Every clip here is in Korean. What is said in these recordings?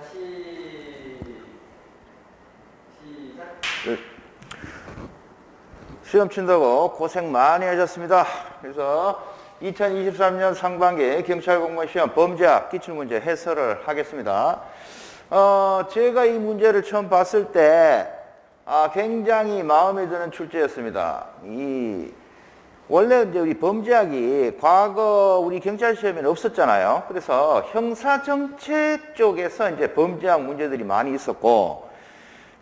시작. 시험 친다고 고생 많이 하셨습니다. 그래서 2023년 상반기 경찰 공무원 시험 범죄학 기출문제 해설을 하겠습니다. 제가 이 문제를 처음 봤을 때 굉장히 마음에 드는 출제였습니다. 원래 이제 우리 범죄학이 과거 우리 경찰 시험에는 없었잖아요. 그래서 형사정책 쪽에서 이제 범죄학 문제들이 많이 있었고,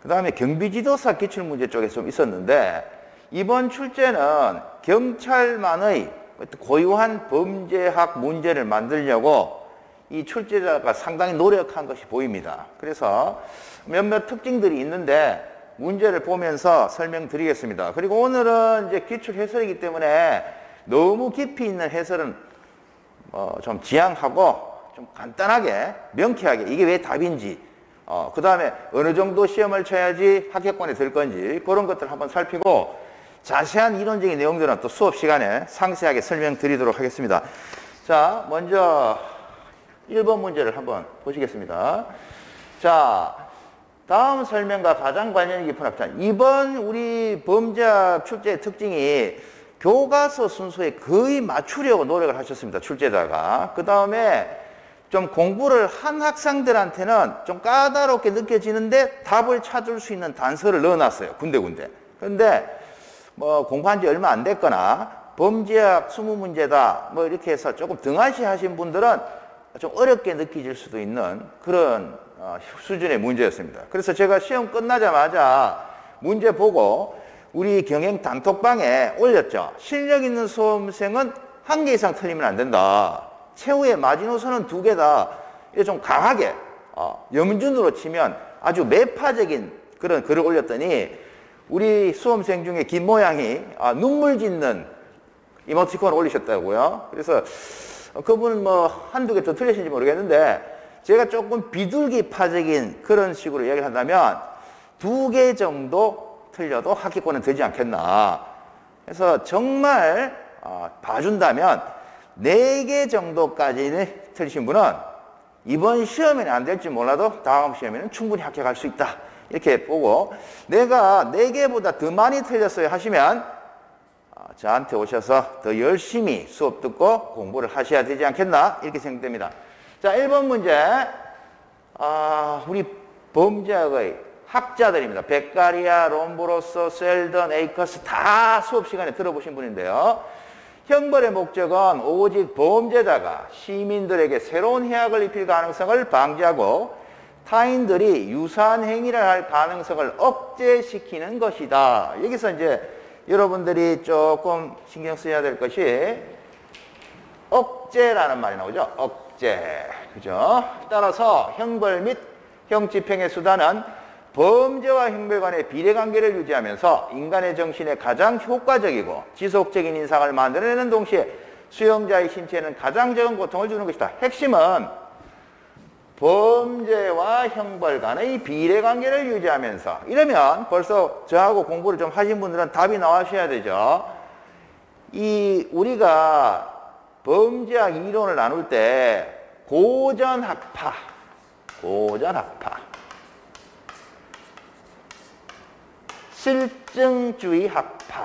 그 다음에 경비지도사 기출문제 쪽에 좀 있었는데, 이번 출제는 경찰만의 고유한 범죄학 문제를 만들려고 이 출제자가 상당히 노력한 것이 보입니다. 그래서 몇몇 특징들이 있는데 문제를 보면서 설명드리겠습니다. 그리고 오늘은 이제 기출 해설이기 때문에 너무 깊이 있는 해설은 좀 지양하고 좀 간단하게 명쾌하게 이게 왜 답인지, 그 다음에 어느 정도 시험을 쳐야지 합격권에 들 건지 그런 것들을 한번 살피고, 자세한 이론적인 내용들은 또 수업 시간에 상세하게 설명드리도록 하겠습니다. 자, 먼저 1번 문제를 한번 보시겠습니다. 자, 다음 설명과 가장 관련이 깊은 학점. 이번 우리 범죄학 출제의 특징이 교과서 순서에 거의 맞추려고 노력을 하셨습니다. 출제자가. 그 다음에 좀 공부를 한 학생들한테는 좀 까다롭게 느껴지는데 답을 찾을 수 있는 단서를 넣어놨어요. 군데군데. 그런데 공부한 지 얼마 안 됐거나 범죄학 20문제다 이렇게 해서 조금 등하시 하신 분들은 좀 어렵게 느껴질 수도 있는 그런 수준의 문제였습니다. 그래서 제가 시험 끝나자마자 문제 보고 우리 경영 단톡방에 올렸죠. 실력 있는 수험생은 1개 이상 틀리면 안 된다. 최후의 마지노선은 2개다. 이게 좀 강하게 염준으로 치면 아주 매파적인 그런 글을 올렸더니 우리 수험생 중에 긴 모양이 눈물 짓는 이모티콘을 올리셨다고요. 그래서 그분은 한두 개 더 틀리신지 모르겠는데, 제가 조금 비둘기파적인 그런 식으로 이야기를 한다면 2개 정도 틀려도 합격권은 되지 않겠나. 그래서 정말 봐준다면 4개 정도까지는 틀리신 분은 이번 시험에는 안 될지 몰라도 다음 시험에는 충분히 합격할 수 있다. 이렇게 보고, 내가 4개보다 더 많이 틀렸어요 하시면 저한테 오셔서 더 열심히 수업 듣고 공부를 하셔야 되지 않겠나 이렇게 생각됩니다. 자, 1번 문제. 우리 범죄학의 학자들입니다. 베카리아, 롬브로소, 셀던, 에이커스 다 수업 시간에 들어보신 분인데요. 형벌의 목적은 오직 범죄자가 시민들에게 새로운 해악을 입힐 가능성을 방지하고 타인들이 유사한 행위를 할 가능성을 억제시키는 것이다. 여기서 이제 여러분들이 조금 신경 써야 될 것이 억제라는 말이 나오죠. 억제. 그죠? 따라서 형벌 및 형집행의 수단은 범죄와 형벌 간의 비례관계를 유지하면서 인간의 정신에 가장 효과적이고 지속적인 인상을 만들어내는 동시에 수용자의 신체에는 가장 적은 고통을 주는 것이다. 핵심은 범죄와 형벌 간의 비례관계를 유지하면서, 이러면 벌써 저하고 공부를 좀 하신 분들은 답이 나와셔야 되죠. 우리가 범죄학 이론을 나눌 때 고전학파, 실증주의 학파,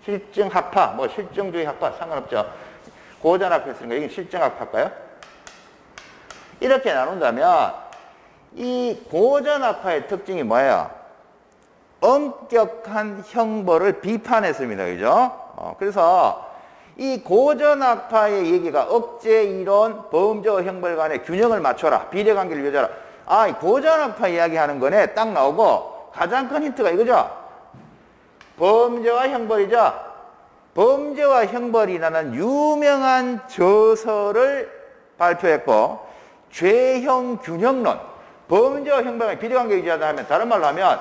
실증학파, 실증주의 학파 상관없죠. 고전학파 쓰는 거, 여기 실증학파일까요? 이렇게 나눈다면 이 고전학파의 특징이 뭐예요? 엄격한 형벌을 비판했습니다. 그죠? 그래서 이 고전학파의 얘기가 억제 이론, 범죄와 형벌 간의 균형을 맞춰라, 비례관계를 유지하라. 이 고전학파 이야기하는 거네. 딱 나오고 가장 큰 힌트가 이거죠. 범죄와 형벌이죠. 범죄와 형벌이라는 유명한 저서를 발표했고, 죄형 균형론, 범죄와 형벌의 비례관계 유지하다 하면, 다른 말로 하면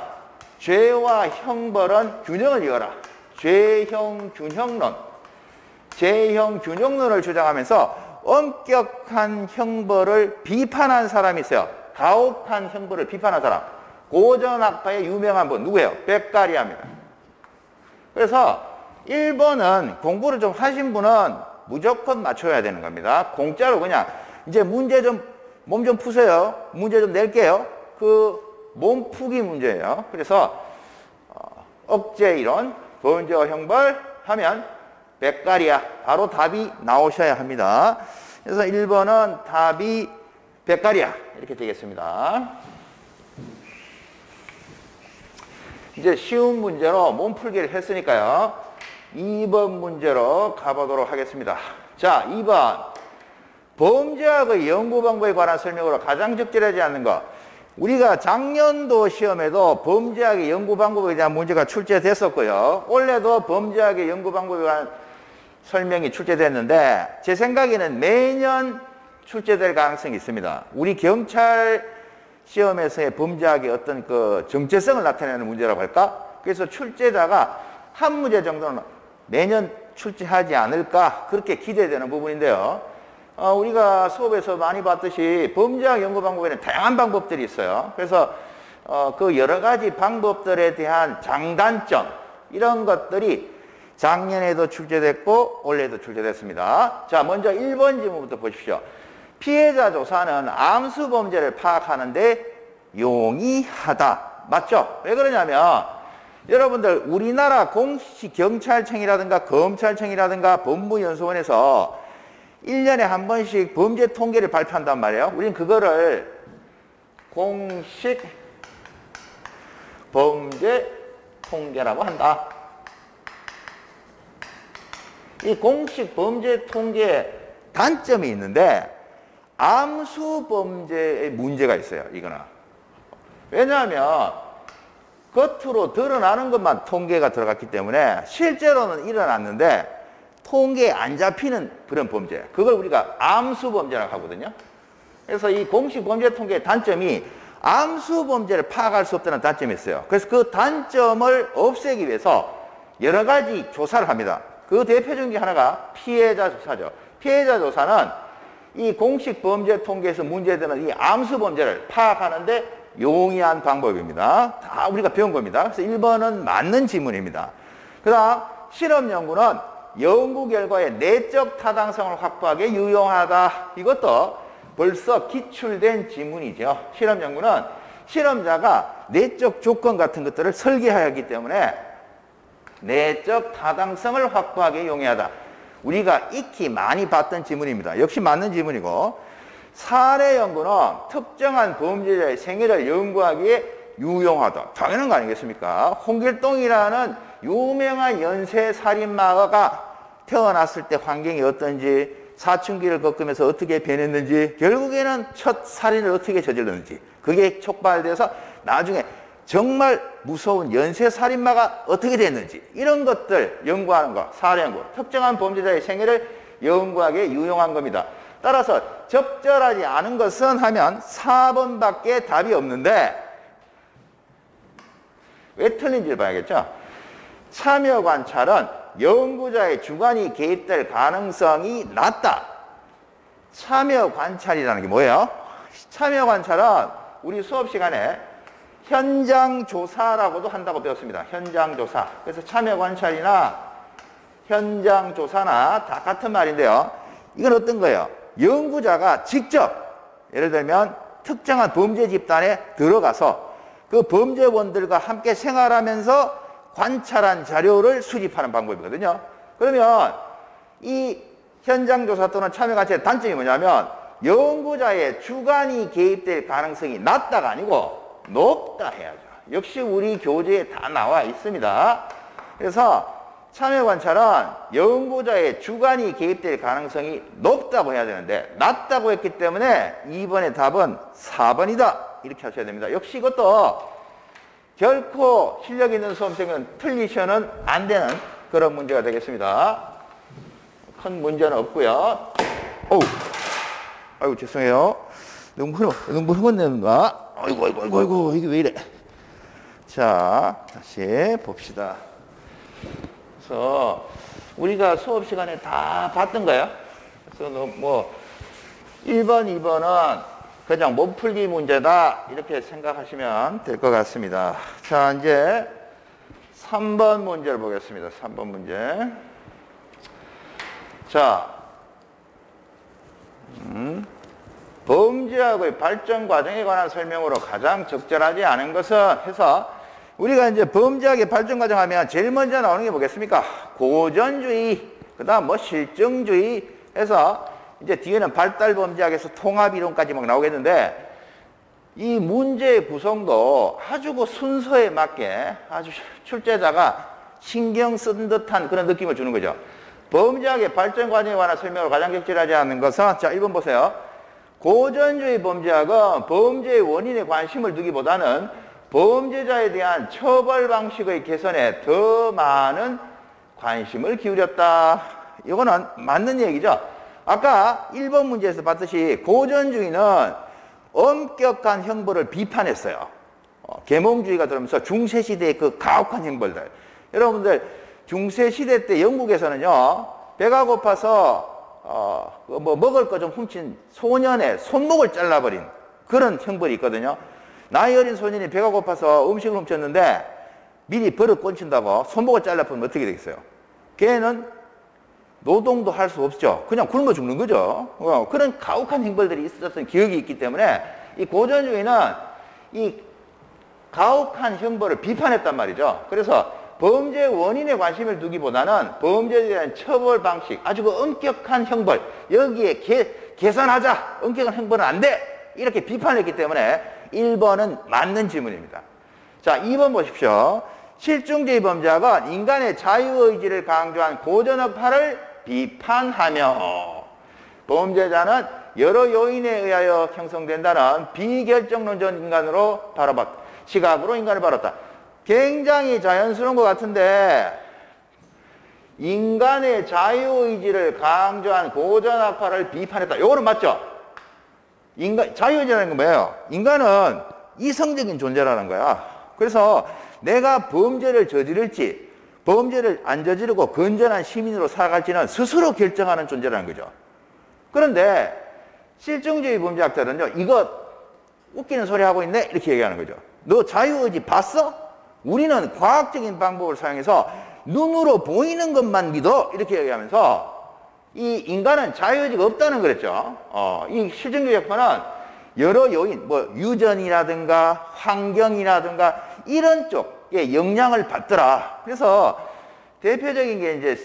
죄와 형벌은 균형을 이어라. 죄형 균형론, 죄형 균형론을 주장하면서 엄격한 형벌을 비판한 사람이 있어요. 가혹한 형벌을 비판한 사람. 고전학파의 유명한 분 누구예요? 베카리아입니다. 그래서 1번은 공부를 좀 하신 분은 무조건 맞춰야 되는 겁니다. 공짜로 그냥 이제 문제 좀 몸 좀 푸세요. 문제 좀 낼게요. 그 몸 푸기 문제예요. 그래서 억제 이론, 번제와 형벌 하면 백가리야. 바로 답이 나오셔야 합니다. 그래서 1번은 답이 백가리야. 이렇게 되겠습니다. 이제 쉬운 문제로 몸풀기를 했으니까요. 2번 문제로 가보도록 하겠습니다. 자, 2번. 범죄학의 연구 방법에 관한 설명으로 가장 적절하지 않는 것. 우리가 작년도 시험에도 범죄학의 연구 방법에 대한 문제가 출제됐었고요. 올해도 범죄학의 연구 방법에 관한 설명이 출제됐는데 제 생각에는 매년 출제될 가능성이 있습니다. 우리 경찰 시험에서의 범죄학의 어떤 그 정체성을 나타내는 문제라고 할까? 그래서 출제자가 한 문제 정도는 매년 출제하지 않을까? 그렇게 기대되는 부분인데요. 우리가 수업에서 많이 봤듯이 범죄학 연구 방법에는 다양한 방법들이 있어요. 그래서 그 여러 가지 방법들에 대한 장단점 이런 것들이 작년에도 출제됐고 올해도 출제됐습니다. 자, 먼저 1번 질문부터 보십시오. 피해자 조사는 암수 범죄를 파악하는데 용이하다. 맞죠? 왜 그러냐면 여러분들 우리나라 공식 경찰청이라든가 검찰청이라든가 법무연수원에서 1년에 한 번씩 범죄 통계를 발표한단 말이에요. 우리는 그거를 공식 범죄 통계라고 한다. 이 공식 범죄 통계에 단점이 있는데 암수 범죄의 문제가 있어요. 이거는. 왜냐하면 겉으로 드러나는 것만 통계가 들어갔기 때문에 실제로는 일어났는데 통계에 안 잡히는 그런 범죄. 그걸 우리가 암수 범죄라고 하거든요. 그래서 이 공식 범죄 통계의 단점이 암수 범죄를 파악할 수 없다는 단점이 있어요. 그래서 그 단점을 없애기 위해서 여러 가지 조사를 합니다. 그 대표적인 게 하나가 피해자 조사죠. 피해자 조사는 이 공식 범죄 통계에서 문제되는 이 암수 범죄를 파악하는데 용이한 방법입니다. 다 우리가 배운 겁니다. 그래서 1번은 맞는 지문입니다. 그 다음 실험 연구는 연구 결과의 내적 타당성을 확보하기에 유용하다. 이것도 벌써 기출된 지문이죠. 실험 연구는 실험자가 내적 조건 같은 것들을 설계하였기 때문에 내적 타당성을 확보하기에 용이하다. 우리가 익히 많이 봤던 지문입니다. 역시 맞는 지문이고 사례 연구는 특정한 범죄자의 생애를 연구하기에 유용하다. 당연한 거 아니겠습니까? 홍길동이라는 유명한 연쇄 살인마가 태어났을 때 환경이 어떤지, 사춘기를 겪으면서 어떻게 변했는지, 결국에는 첫 살인을 어떻게 저질렀는지, 그게 촉발돼서 나중에 정말 무서운 연쇄 살인마가 어떻게 됐는지, 이런 것들 연구하는 거, 사례 연구, 특정한 범죄자의 생애를 연구하기에 유용한 겁니다. 따라서 적절하지 않은 것은 하면 4번밖에 답이 없는데 왜 틀린지를 봐야겠죠. 참여 관찰은 연구자의 주관이 개입될 가능성이 낮다. 참여 관찰이라는 게 뭐예요? 참여 관찰은 우리 수업 시간에 현장 조사라고도 한다고 배웠습니다. 현장 조사. 그래서 참여 관찰이나 현장 조사나 다 같은 말인데요. 이건 어떤 거예요? 연구자가 직접 예를 들면 특정한 범죄 집단에 들어가서 그 범죄원들과 함께 생활하면서 관찰한 자료를 수집하는 방법이거든요. 그러면 이 현장조사 또는 참여관찰의 단점이 뭐냐면 연구자의 주관이 개입될 가능성이 낮다가 아니고 높다 해야죠. 역시 우리 교재에 다 나와 있습니다. 그래서 참여관찰은 연구자의 주관이 개입될 가능성이 높다고 해야 되는데 낮다고 했기 때문에 2번의 답은 4번이다. 이렇게 하셔야 됩니다. 역시 이것도 결코 실력 있는 수험생은 틀리셔는 안 되는 그런 문제가 되겠습니다. 큰 문제는 없고요. 어우, 아이고 죄송해요. 너무 흥분됐나? 아이고 이게 왜 이래? 자, 다시 봅시다. 그래서 우리가 수업 시간에 다 봤던 거예요. 그래서 뭐 1번, 2번은 그냥 몸풀기 문제다 이렇게 생각하시면 될 것 같습니다. 자, 이제 3번 문제를 보겠습니다. 3번 문제. 자, 범죄학의 발전 과정에 관한 설명으로 가장 적절하지 않은 것은 해서 우리가 이제 범죄학의 발전 과정 하면 제일 먼저 나오는 게 뭐겠습니까? 고전주의, 그 다음 뭐 실증주의 해서 이제 뒤에는 발달 범죄학에서 통합 이론까지 막 나오겠는데 이 문제의 구성도 아주 그 순서에 맞게 아주 출제자가 신경 쓴 듯한 그런 느낌을 주는 거죠. 범죄학의 발전 과정에 관한 설명으로 가장 적절하지 않은 것은 자 1번 보세요. 고전주의 범죄학은 범죄의 원인에 관심을 두기보다는 범죄자에 대한 처벌 방식의 개선에 더 많은 관심을 기울였다. 이거는 맞는 얘기죠. 아까 1번 문제에서 봤듯이 고전주의는 엄격한 형벌을 비판했어요. 계몽주의가 들어오면서 중세시대의 그 가혹한 형벌들. 여러분들 중세시대 때 영국에서는요. 배가 고파서 뭐 먹을 거 좀 훔친 소년의 손목을 잘라버린 그런 형벌이 있거든요. 나이 어린 소년이 배가 고파서 음식을 훔쳤는데 미리 버릇 꼰친다고 손목을 잘라버리면 어떻게 되겠어요? 걔는 노동도 할 수 없죠. 그냥 굶어 죽는 거죠. 그런 가혹한 형벌들이 있었던 기억이 있기 때문에 이 고전주의는 이 가혹한 형벌을 비판했단 말이죠. 그래서 범죄 원인에 관심을 두기보다는 범죄에 대한 처벌 방식, 아주 그 엄격한 형벌, 여기에 개선하자. 엄격한 형벌은 안 돼. 이렇게 비판했기 때문에 1번은 맞는 질문입니다. 자, 2번 보십시오. 실증주의 범죄학은 인간의 자유의지를 강조한 고전학파를 비판하며 범죄자는 여러 요인에 의하여 형성된다는 비결정론적 인간으로 바라봤다. 시각으로 인간을 바랐다. 굉장히 자연스러운 것 같은데 인간의 자유의지를 강조한 고전학파를 비판했다. 요거는 맞죠? 자유의지라는 건 뭐예요? 인간은 이성적인 존재라는 거야. 그래서 내가 범죄를 저지를지 범죄를 안 저지르고 건전한 시민으로 살아갈지는 스스로 결정하는 존재라는 거죠. 그런데 실증주의 범죄학자들은요. 이거 웃기는 소리 하고 있네? 이렇게 얘기하는 거죠. 너 자유의지 봤어? 우리는 과학적인 방법을 사용해서 눈으로 보이는 것만 믿어. 이렇게 얘기하면서 이 인간은 자유의지가 없다는 거랬죠. 이 실증주의 학파는 여러 요인, 뭐 유전이라든가 환경이라든가 이런 쪽에 영향을 받더라. 그래서 대표적인 게 이제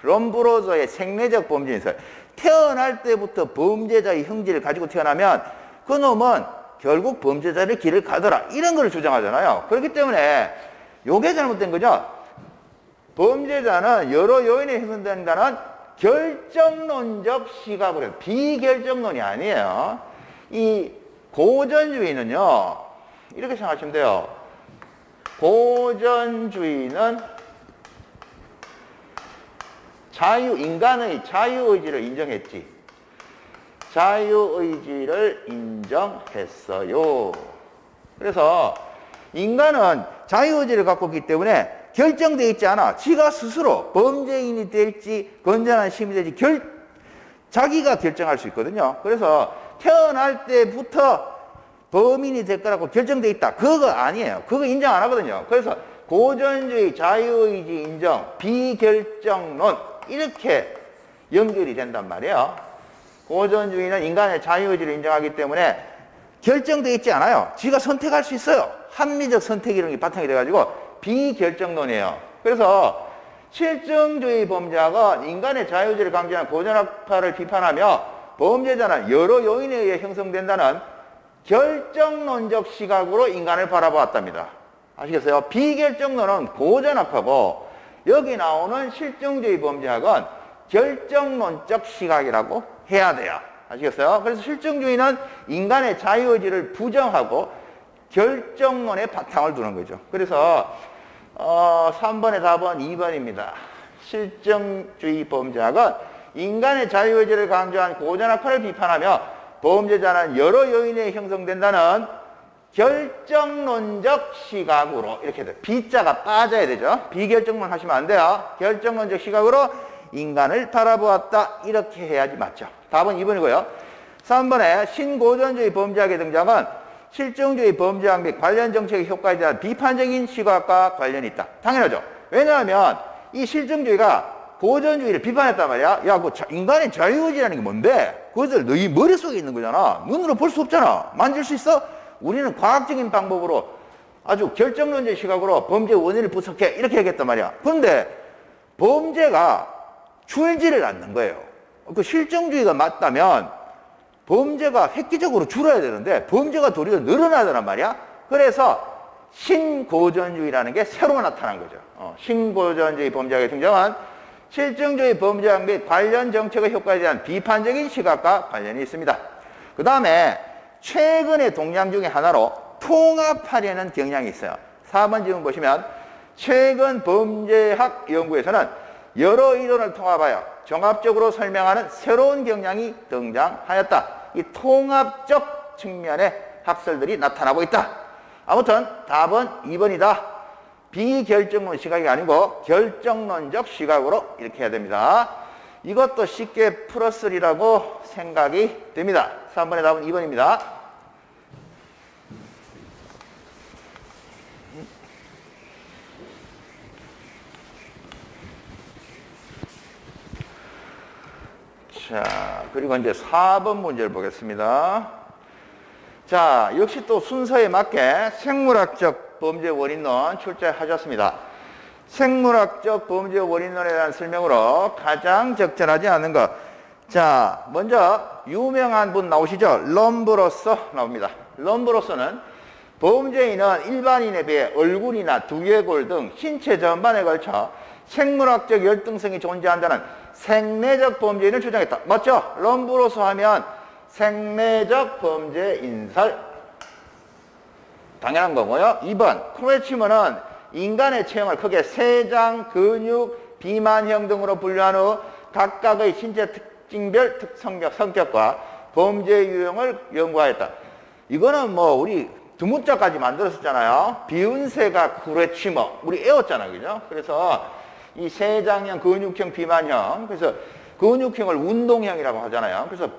럼브로저의 생리적 범죄인 있어요. 태어날 때부터 범죄자의 형질을 가지고 태어나면 그 놈은 결국 범죄자의 길을 가더라. 이런 걸 주장하잖아요. 그렇기 때문에 요게 잘못된 거죠. 범죄자는 여러 요인에 형성된다는 결정론적 시각으로 해요. 비결정론이 아니에요. 이 고전주의는요. 이렇게 생각하시면 돼요. 고전주의는 인간의 자유의지를 인정했지. 자유의지를 인정했어요. 그래서 인간은 자유의지를 갖고 있기 때문에 결정되어 있지 않아. 지가 스스로 범죄인이 될지 건전한 시민이 될지 자기가 결정할 수 있거든요. 그래서 태어날 때부터 범인이 될 거라고 결정되어 있다. 그거 아니에요. 그거 인정 안 하거든요. 그래서 고전주의, 자유의지 인정, 비결정론 이렇게 연결이 된단 말이에요. 고전주의는 인간의 자유의지를 인정하기 때문에 결정되어 있지 않아요. 지가 선택할 수 있어요. 합리적 선택 이런 게 바탕이 돼가지고 비결정론이에요. 그래서 실증주의 범죄학은 인간의 자유의지를 강조하는 고전학파를 비판하며 범죄자는 여러 요인에 의해 형성된다는 결정론적 시각으로 인간을 바라보았답니다. 아시겠어요? 비결정론은 고전학파고 여기 나오는 실증주의 범죄학은 결정론적 시각이라고 해야 돼요. 아시겠어요? 그래서 실증주의는 인간의 자유의지를 부정하고 결정론에 바탕을 두는 거죠. 그래서 3번의 답은 2번입니다. 실증주의 범죄학은 인간의 자유의지를 강조한 고전학파를 비판하며 범죄자는 여러 요인에 형성된다는 결정론적 시각으로 이렇게 돼요. B자가 빠져야 되죠. 비결정론 하시면 안 돼요. 결정론적 시각으로 인간을 바라보았다. 이렇게 해야지 맞죠. 답은 2번이고요. 3번에 신고전주의 범죄학의 등장은 실증주의 범죄학 및 관련 정책의 효과에 대한 비판적인 시각과 관련이 있다. 당연하죠. 왜냐하면 이 실증주의가 고전주의를 비판했단 말이야. 야, 그 인간의 자유의지라는 게 뭔데? 그것들 너희 머릿속에 있는 거잖아. 눈으로 볼 수 없잖아. 만질 수 있어? 우리는 과학적인 방법으로 아주 결정론적 시각으로 범죄 원인을 분석해. 이렇게 얘기했단 말이야. 그런데 범죄가 줄지를 않는 거예요. 그 실정주의가 맞다면 범죄가 획기적으로 줄어야 되는데 범죄가 도리어 늘어나야 되란 말이야. 그래서 신고전주의라는 게 새로 나타난 거죠. 신고전주의 범죄학에 등장한 실증주의 범죄학 및 관련 정책의 효과에 대한 비판적인 시각과 관련이 있습니다. 그 다음에 최근의 동향 중에 하나로 통합하려는 경향이 있어요. 4번 질문 보시면 최근 범죄학 연구에서는 여러 이론을 통합하여 종합적으로 설명하는 새로운 경향이 등장하였다. 이 통합적 측면의 학설들이 나타나고 있다. 아무튼 답은 2번이다. 비결정론 시각이 아니고 결정론적 시각으로 이렇게 해야 됩니다. 이것도 쉽게 풀었으리라고 생각이 됩니다. 3번의 답은 2번입니다. 자, 그리고 이제 4번 문제를 보겠습니다. 자, 역시 또 순서에 맞게 생물학적 범죄 원인론 출제하셨습니다. 생물학적 범죄 원인론에 대한 설명으로 가장 적절하지 않은 것. 자, 먼저 유명한 분 나오시죠? 럼브로서 나옵니다. 럼브로서는 범죄인은 일반인에 비해 얼굴이나 두개골 등 신체 전반에 걸쳐 생물학적 열등성이 존재한다는 생내적 범죄인을 주장했다. 맞죠? 럼브로서 하면 생내적 범죄 인설. 당연한 거고요. 2번 크레치먼은 인간의 체형을 크게 세장, 근육, 비만형 등으로 분류한 후 각각의 신체 특징별 성격과 범죄 유형을 연구하였다. 이거는 뭐 우리 두문자까지 만들었었잖아요. 비운세가 크레치머. 우리 애웠잖아요. 그죠? 그래서 이 세장형, 근육형, 비만형. 그래서 근육형을 운동형이라고 하잖아요. 그래서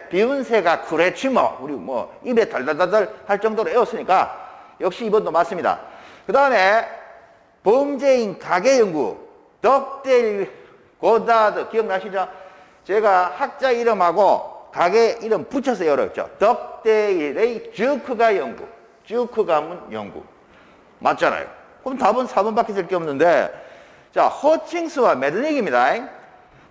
비운세가 크레치머. 우리 뭐 입에 달달달달 할 정도로 애웠으니까 역시 이번도 맞습니다. 그 다음에 범죄인 가계 연구 덕데일 고다드 기억나시죠? 제가 학자 이름하고 가게 이름 붙여서 열었죠. 덕데일의 즈크가 연구, 즈크 가문 연구 맞잖아요. 그럼 답은 4번밖에 될 게 없는데, 자, 허칭스와 메드닉입니다.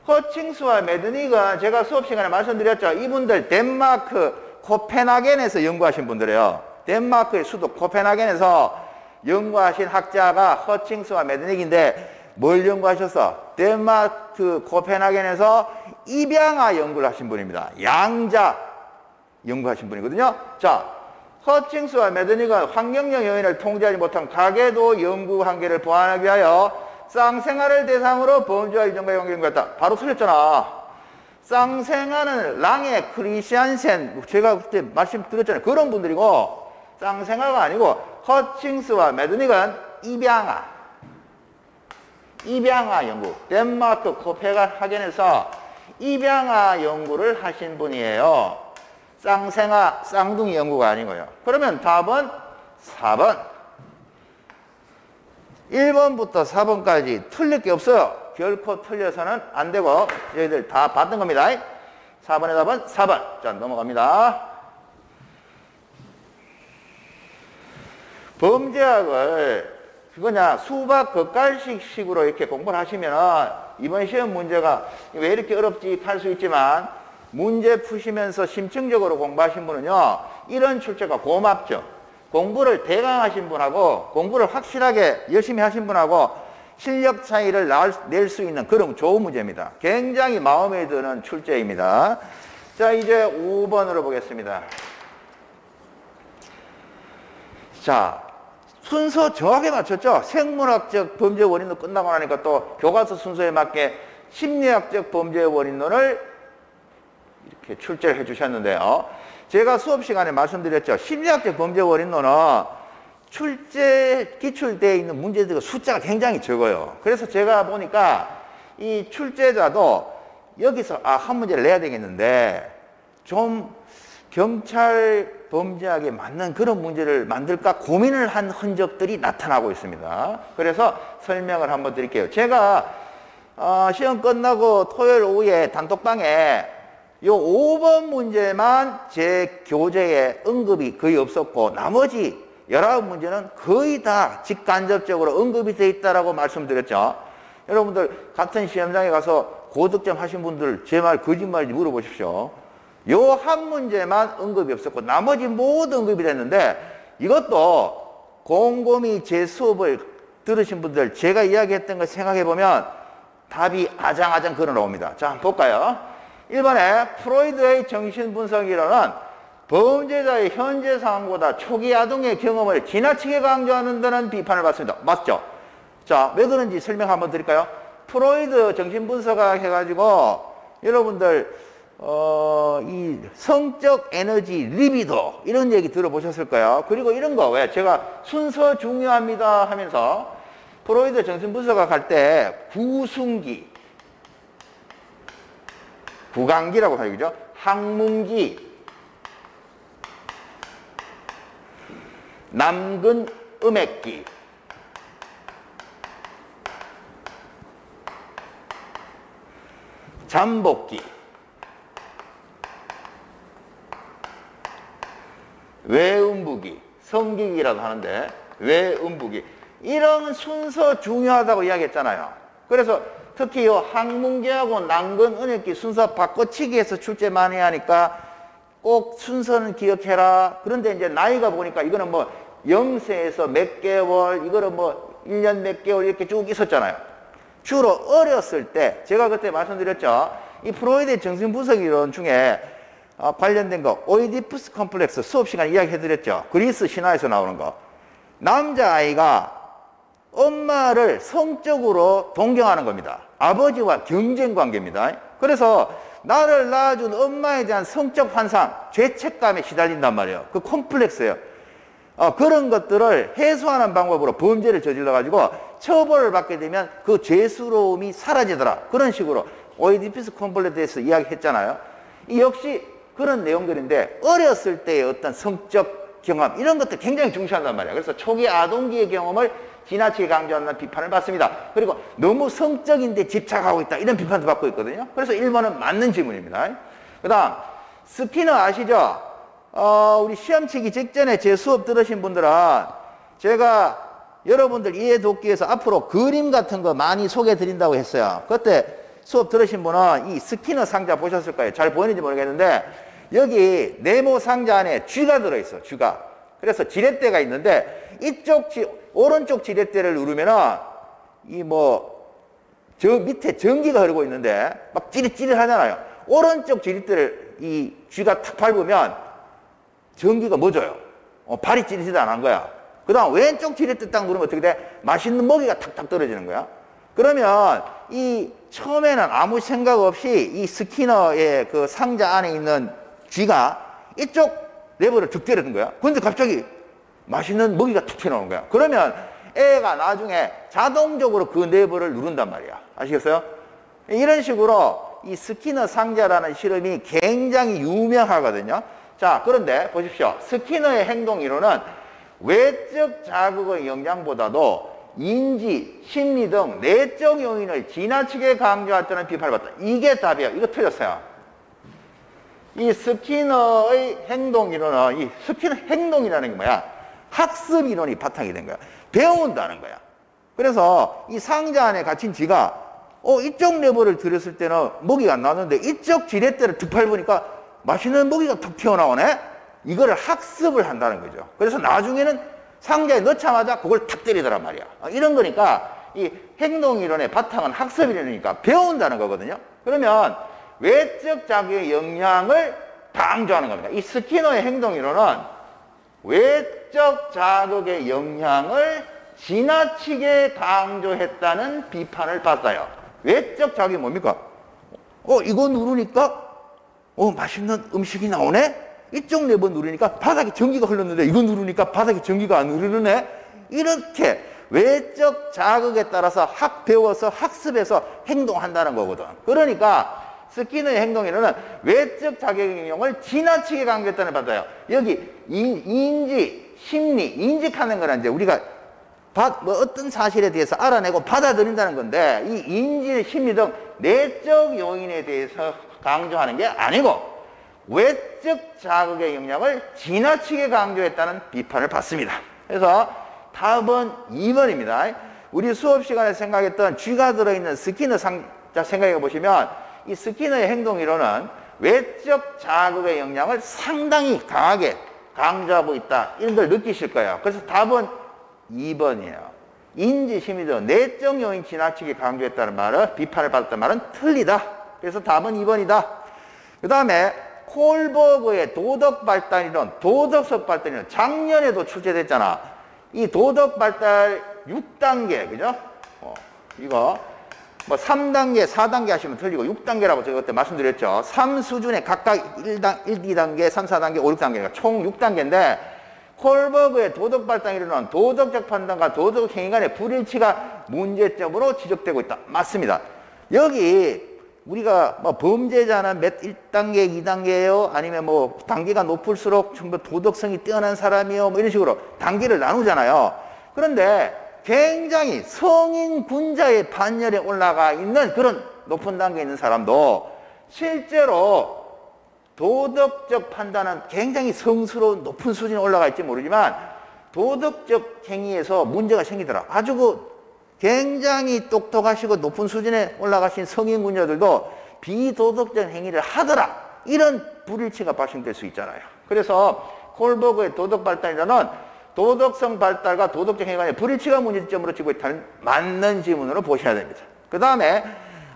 허칭스와 메드닉은 제가 수업 시간에 말씀드렸죠. 이분들 덴마크 코펜하겐에서 연구하신 분들이에요. 덴마크의 수도 코펜하겐에서 연구하신 학자가 허칭스와 메드닉인데 뭘 연구하셨어? 덴마크 코펜하겐에서 입양아 연구를 하신 분입니다. 양자 연구하신 분이거든요. 자, 허칭스와 메드닉은 환경적 요인을 통제하지 못한 가계도 연구 한계를 보완하기 위하여 쌍생아를 대상으로 범죄와 유전과 연구했다. 바로 틀렸잖아. 쌍생아는 랑의 크리시안센, 제가 그때 말씀드렸잖아요. 그런 분들이고, 쌍생아가 아니고 허칭스와 메드닉은 입양아 연구. 덴마크 코펜하겐에서 입양아 연구를 하신 분이에요. 쌍생아, 쌍둥이 연구가 아니고요. 그러면 답은 4번. 1번부터 4번까지 틀릴 게 없어요. 결코 틀려서는 안 되고 저희들 다 봤던 겁니다. 4번의 답은 4번. 자, 넘어갑니다. 범죄학을 그거냐 수박 겉갈식식으로 이렇게 공부를 하시면 이번 시험 문제가 왜 이렇게 어렵지 할 수 있지만 문제 푸시면서 심층적으로 공부하신 분은요 이런 출제가 고맙죠. 공부를 대강하신 분하고 공부를 확실하게 열심히 하신 분하고 실력 차이를 낼 수 있는 그런 좋은 문제입니다. 굉장히 마음에 드는 출제입니다. 자, 이제 5번으로 보겠습니다. 자, 순서 정확하게 맞췄죠? 생물학적 범죄 원인론 끝나고 나니까 또 교과서 순서에 맞게 심리학적 범죄 원인론을 이렇게 출제를 해 주셨는데요. 제가 수업 시간에 말씀드렸죠. 심리학적 범죄 원인론은 기출되어 있는 문제들 숫자가 굉장히 적어요. 그래서 제가 보니까 이 출제자도 여기서 한 문제를 내야 되겠는데 좀 경찰 범죄학에 맞는 그런 문제를 만들까 고민을 한 흔적들이 나타나고 있습니다. 그래서 설명을 한번 드릴게요. 제가 시험 끝나고 토요일 오후에 단톡방에 요 5번 문제만 제 교재에 언급이 거의 없었고 나머지 19문제는 거의 다 직간접적으로 언급이 돼 있다라고 말씀드렸죠. 여러분들 같은 시험장에 가서 고득점 하신 분들 제 말 거짓말인지 물어보십시오. 요 한 문제만 언급이 없었고 나머지 모두 언급이 됐는데 이것도 곰곰이 제 수업을 들으신 분들 제가 이야기했던 거 생각해 보면 답이 아장아장 걸어 나옵니다. 자, 한번 볼까요? 1번에 프로이드의 정신분석이론은 범죄자의 현재 상황보다 초기 아동의 경험을 지나치게 강조하는 데는 비판을 받습니다. 맞죠? 자, 왜 그런지 설명 한번 드릴까요? 프로이드 정신분석학 해가지고 여러분들 이 성적 에너지, 리비도 이런 얘기 들어보셨을 거예요. 그리고 이런 거 왜 제가 순서 중요합니다 하면서 프로이드 정신분석학 할 때 구순기, 구강기라고 하죠. 그죠? 항문기, 남근음액기, 잠복기, 외음부기, 성기기라고 하는데 외음부기 이런 순서 중요하다고 이야기했잖아요. 그래서 특히 이 항문기하고 남근음액기 순서 바꿔치기해서 출제 많이 하니까 꼭 순서는 기억해라. 그런데 이제 나이가 보니까 이거는 뭐 0세에서 몇 개월, 이거는 뭐 1년 몇 개월 이렇게 쭉 있었잖아요. 주로 어렸을 때, 제가 그때 말씀드렸죠. 이 프로이드의 정신분석 이론 중에 관련된 거, 오이디푸스 컴플렉스 수업 시간에 이야기해드렸죠. 그리스 신화에서 나오는 거. 남자아이가 엄마를 성적으로 동경하는 겁니다. 아버지와 경쟁 관계입니다. 그래서 나를 낳아준 엄마에 대한 성적 환상, 죄책감에 시달린단 말이에요. 그 콤플렉스예요. 그런 것들을 해소하는 방법으로 범죄를 저질러가지고 처벌을 받게 되면 그 죄스러움이 사라지더라. 그런 식으로 오이디푸스 콤플렉스에서 이야기했잖아요. 이 역시 그런 내용들인데 어렸을 때의 어떤 성적 경험 이런 것들 굉장히 중시한단 말이에요. 그래서 초기 아동기의 경험을 지나치게 강조하는 비판을 받습니다. 그리고 너무 성적인데 집착하고 있다 이런 비판도 받고 있거든요. 그래서 1번은 맞는 질문입니다. 그 다음 스키너 아시죠? 우리 시험 치기 직전에 제 수업 들으신 분들은 제가 여러분들 이해 돕기 위해서 앞으로 그림 같은 거 많이 소개해 드린다고 했어요. 그때 수업 들으신 분은 이 스키너 상자 보셨을 거예요. 잘 보이는지 모르겠는데 여기 네모 상자 안에 쥐가 들어있어. 쥐가. 그래서 지렛대가 있는데 오른쪽 지렛대를 누르면은 저 밑에 전기가 흐르고 있는데 막 찌릿찌릿 하잖아요. 오른쪽 지렛대를 이 쥐가 탁 밟으면 전기가 멎어요. 발이 찌릿찌릿 안 한 거야. 그 다음 왼쪽 지렛대 딱 누르면 어떻게 돼? 맛있는 먹이가 탁탁 떨어지는 거야. 그러면 이 처음에는 아무 생각 없이 이 스키너의 그 상자 안에 있는 쥐가 이쪽 레버를 툭 때리는 거야. 근데 갑자기 맛있는 먹이가 툭 튀어나오는 거야. 그러면 애가 나중에 자동적으로 그 레버를 누른단 말이야. 아시겠어요? 이런 식으로 이 스키너 상자라는 실험이 굉장히 유명하거든요. 자, 그런데 보십시오. 스키너의 행동 이론은 외적 자극의 영향보다도 인지, 심리 등 내적 요인을 지나치게 강조했다는 비판을 받다. 이게 답이에요. 이거 틀렸어요. 이 스키너의 행동 이론은 이 스키너 행동이라는 게 뭐야? 학습 이론이 바탕이 된 거야. 배운다는 거야. 그래서 이 상자 안에 갇힌 쥐가 이쪽 레버를 들였을 때는 먹이가 안 나왔는데 이쪽 지렛대를 툭 밟으니까 맛있는 먹이가 툭 튀어나오네? 이거를 학습을 한다는 거죠. 그래서 나중에는 상자에 넣자마자 그걸 탁 때리더란 말이야. 이런 거니까 이 행동 이론의 바탕은 학습 이론이니까 배운다는 거거든요. 그러면 외적 자극의 영향을 강조하는 겁니다. 이 스키너의 행동 이론은 외적 자극의 영향을 지나치게 강조했다는 비판을 받아요. 외적 자극이 뭡니까? 이거 누르니까 맛있는 음식이 나오네? 이쪽 레버 누르니까 바닥에 전기가 흐르는데 이거 누르니까 바닥에 전기가 안 흐르네? 이렇게 외적 자극에 따라서 배워서 학습해서 행동한다는 거거든. 그러니까 스키너의 행동에는 외적 자극의 영향을 지나치게 강조했다는 받아요. 여기 인지, 심리, 인식하는 거는 이제 우리가 뭐 어떤 사실에 대해서 알아내고 받아들인다는 건데 이 인지, 심리 등 내적 요인에 대해서 강조하는 게 아니고 외적 자극의 영향을 지나치게 강조했다는 비판을 받습니다. 그래서 답은 2번입니다. 우리 수업 시간에 생각했던 쥐가 들어있는 스키너 상자 생각해 보시면 이 스키너의 행동이론은 외적 자극의 영향을 상당히 강하게 강조하고 있다. 이런 걸 느끼실 거예요. 그래서 답은 2번이에요. 인지, 심리 등 내적 요인 지나치게 강조했다는 말은, 비판을 받았다는 말은 틀리다. 그래서 답은 2번이다. 그 다음에 콜버그의 도덕 발달 이론, 도덕적 발달 이론 작년에도 출제됐잖아. 이 도덕 발달 6단계, 그죠? 이거 뭐 3단계, 4단계 하시면 틀리고 6단계라고 제가 그때 말씀드렸죠. 3수준에 각각 1단, 1, 2단계, 3, 4단계, 5, 6단계가 총 6단계인데 콜버그의 도덕 발달 이론은 도덕적 판단과 도덕 행위 간의 불일치가 문제점으로 지적되고 있다. 맞습니다. 여기 우리가 뭐 범죄자는 몇 1단계, 2단계예요? 아니면 뭐 단계가 높을수록 좀 더 도덕성이 뛰어난 사람이요? 뭐 이런 식으로 단계를 나누잖아요. 그런데 굉장히 성인 군자의 반열에 올라가 있는 그런 높은 단계에 있는 사람도 실제로 도덕적 판단은 굉장히 성스러운 높은 수준에 올라가 있지 모르지만 도덕적 행위에서 문제가 생기더라. 아주 굉장히 똑똑하시고 높은 수준에 올라가신 성인 군자들도 비도덕적 행위를 하더라. 이런 불일치가 발생될 수 있잖아요. 그래서 콜버그의 도덕 발달이라는 도덕성 발달과 도덕적 행위 간의 불일치가 문제점으로 지고 있다는 맞는 지문으로 보셔야 됩니다. 그 다음에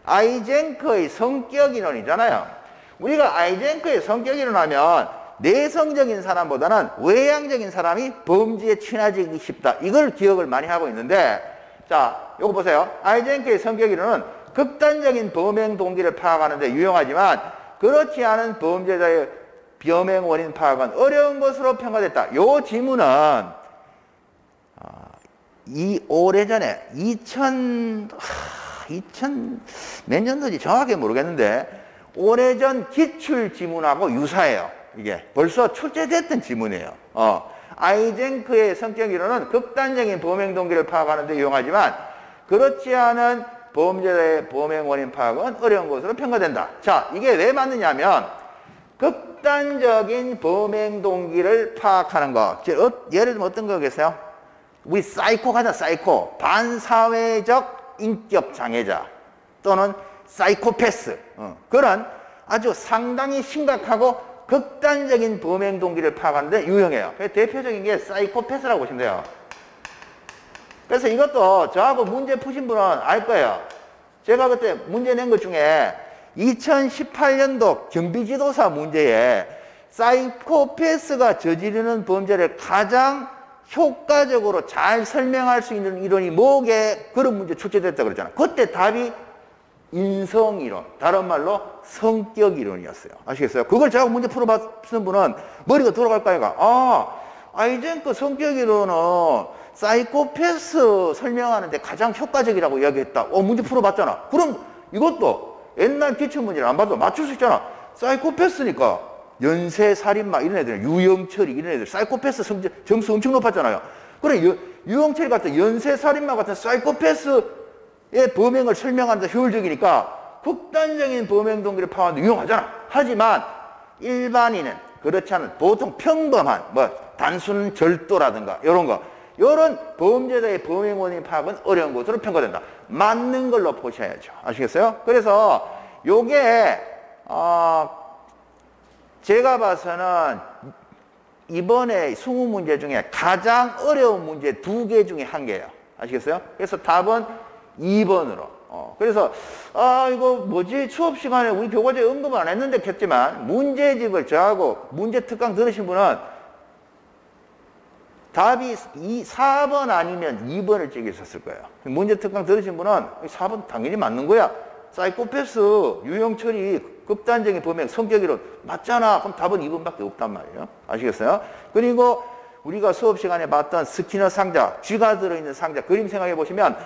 아이젠크의 성격 이론이잖아요. 우리가 아이젠크의 성격 이론하면 내성적인 사람보다는 외향적인 사람이 범죄에 친화되기 쉽다. 이걸 기억을 많이 하고 있는데 자, 요거 보세요. 아이젠크의 성격 이론은 극단적인 범행 동기를 파악하는 데 유용하지만 그렇지 않은 범죄자의 범행 원인 파악은 어려운 것으로 평가됐다. 요 지문은 오래전에 2000 몇 년도인지 정확하게 모르겠는데 오래전 기출 지문하고 유사해요. 이게 벌써 출제됐던 지문이에요. 아이젠크의 성격 이론은 극단적인 범행 동기를 파악하는 데 유용하지만 그렇지 않은 범죄자의 범행 원인 파악은 어려운 것으로 평가된다. 자, 이게 왜 맞느냐면 극단적인 범행 동기를 파악하는 거. 예를 들면 어떤 거겠어요? 우리 사이코 가자, 사이코. 반사회적 인격 장애자 또는 사이코패스. 그런 아주 상당히 심각하고 극단적인 범행 동기를 파악하는 데 유용해요. 대표적인 게 사이코패스라고 보시면 돼요. 그래서 이것도 저하고 문제 푸신 분은 알 거예요. 제가 그때 문제 낸 것 중에 2018년도 경비지도사 문제에 사이코패스가 저지르는 범죄를 가장 효과적으로 잘 설명할 수 있는 이론이 뭐게 그런 문제 출제됐다 그랬잖아. 그때 답이 인성이론, 다른 말로 성격이론이었어요. 아시겠어요? 그걸 제가 문제 풀어봤는 분은 머리가 돌아갈 거니까 아이젠크 성격이론은 사이코패스 설명하는데 가장 효과적이라고 이야기했다. 문제 풀어봤잖아. 그럼 이것도 옛날 기출문제를 안 봐도 맞출 수 있잖아. 사이코패스니까 연쇄살인마 이런 애들, 유영철이 이런 애들 사이코패스 점수 엄청 높았잖아요. 그래 유영철이 같은 연쇄살인마 같은 사이코패스의 범행을 설명하는 데 효율적이니까 극단적인 범행 동기를 파악하는 데 유용하잖아. 하지만 일반인은 그렇지 않은 보통 평범한 단순 절도라든가 이런 범죄자의 범행 원인 파악은 어려운 것으로 평가된다. 맞는 걸로 보셔야죠. 아시겠어요? 그래서 요게 제가 봐서는 이번에 20문제 중에 가장 어려운 문제 2개 중에 1개예요. 아시겠어요? 그래서 답은 2번으로. 그래서 이거 뭐지? 수업 시간에 우리 교과서에 언급은 안 했는데 했지만 문제집을 저하고 문제 특강 들으신 분은 답이 4번 아니면 2번을 찍으셨을 거예요. 문제 특강 들으신 분은 4번 당연히 맞는 거야. 사이코패스, 유영철이 극단적인 범행, 성격이론 맞잖아. 그럼 답은 2번밖에 없단 말이에요. 아시겠어요? 그리고 우리가 수업 시간에 봤던 스키너 상자, 쥐가 들어있는 상자 그림 생각해 보시면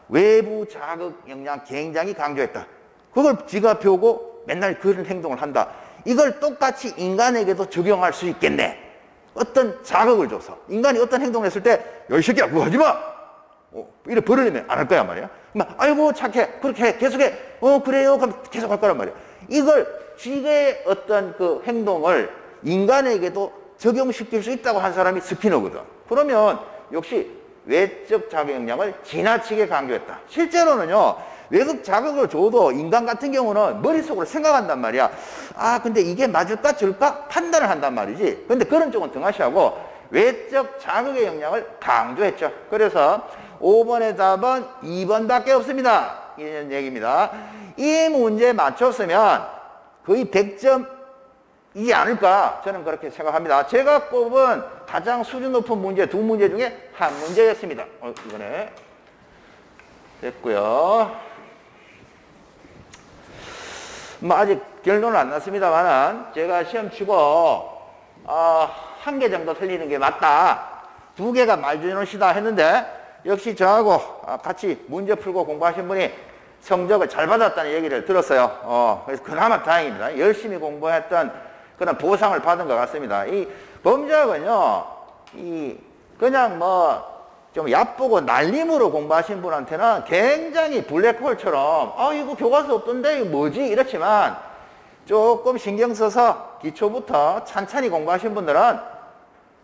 외부 자극 영향 굉장히 강조했다. 그걸 쥐가 펴고 맨날 그런 행동을 한다. 이걸 똑같이 인간에게도 적용할 수 있겠네. 어떤 자극을 줘서 인간이 어떤 행동을 했을 때 야, 이 새끼야 그거 하지 마! 이래 버리려면 안 할 거야 말이야. 막 아이고 착해 그렇게 계속해 그래요 그럼 계속 할 거란 말이야. 이걸 쥐의 어떤 그 행동을 인간에게도 적용시킬 수 있다고 한 사람이 스키너거든. 그러면 역시 외적 자극 영향을 지나치게 강조했다. 실제로는요 외적 자극을 줘도 인간 같은 경우는 머릿속으로 생각한단 말이야. 아 근데 이게 맞을까 줄까 판단을 한단 말이지. 근데 그런 쪽은 등하시하고 외적 자극의 영향을 강조했죠. 그래서 5번의 답은 2번밖에 없습니다. 이런 얘기입니다. 이 문제 맞췄으면 거의 100점이지 않을까 저는 그렇게 생각합니다. 제가 꼽은 가장 수준 높은 문제 두 문제 중에 한 문제였습니다. 이번에 됐고요. 뭐 아직 결론은 안 났습니다만은 제가 시험 치고 한 개 정도 틀리는 게 맞다. 두 개가 말주노시다 했는데 역시 저하고 같이 문제 풀고 공부하신 분이 성적을 잘 받았다는 얘기를 들었어요. 그래서 그나마 다행입니다. 열심히 공부했던 그런 보상을 받은 것 같습니다. 이 범죄학은요, 그냥 뭐 좀 얕보고 날림으로 공부하신 분한테는 굉장히 블랙홀처럼 이거 교과서 없던데 이거 뭐지? 이렇지만 조금 신경 써서 기초부터 찬찬히 공부하신 분들은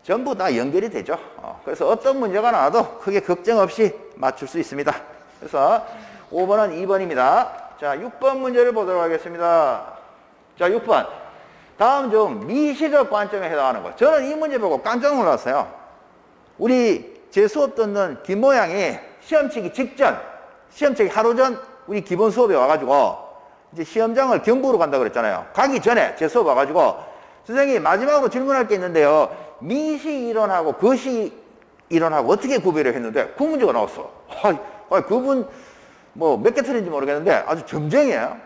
전부 다 연결이 되죠. 그래서 어떤 문제가 나와도 크게 걱정 없이 맞출 수 있습니다. 그래서 5번은 2번입니다. 자, 6번 문제를 보도록 하겠습니다. 자, 6번. 다음 중 미시적 관점에 해당하는 것. 저는 이 문제 보고 깜짝 놀랐어요. 제 수업 듣는 김모양이 시험 치기 직전, 시험 치기 하루 전 우리 기본 수업에 와가지고 이제 시험장을 경보로 간다 그랬잖아요. 가기 전에 제 수업 와가지고 선생님 마지막으로 질문할 게 있는데요. 미시 이론하고 거시 이론하고 어떻게 구별을 했는데 그 문제가 나왔어. 그분 뭐 몇 개 틀린지 모르겠는데 아주 점쟁이에요.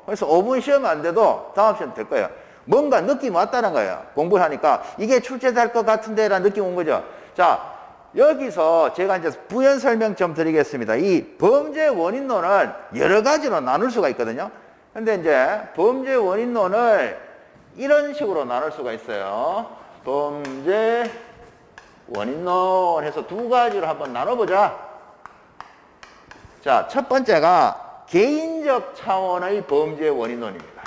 그래서 5분 시험 안 돼도 다음 시험 될 거예요. 뭔가 느낌이 왔다는 거예요. 공부를 하니까 이게 출제될 것 같은데 라는 느낌이 온 거죠. 자, 여기서 제가 이제 부연 설명 좀 드리겠습니다. 이 범죄 원인론을 여러 가지로 나눌 수가 있거든요. 근데 이제 범죄 원인론을 이런 식으로 나눌 수가 있어요. 범죄 원인론 해서 두 가지로 한번 나눠보자. 자, 첫 번째가 개인적 차원의 범죄 원인론입니다.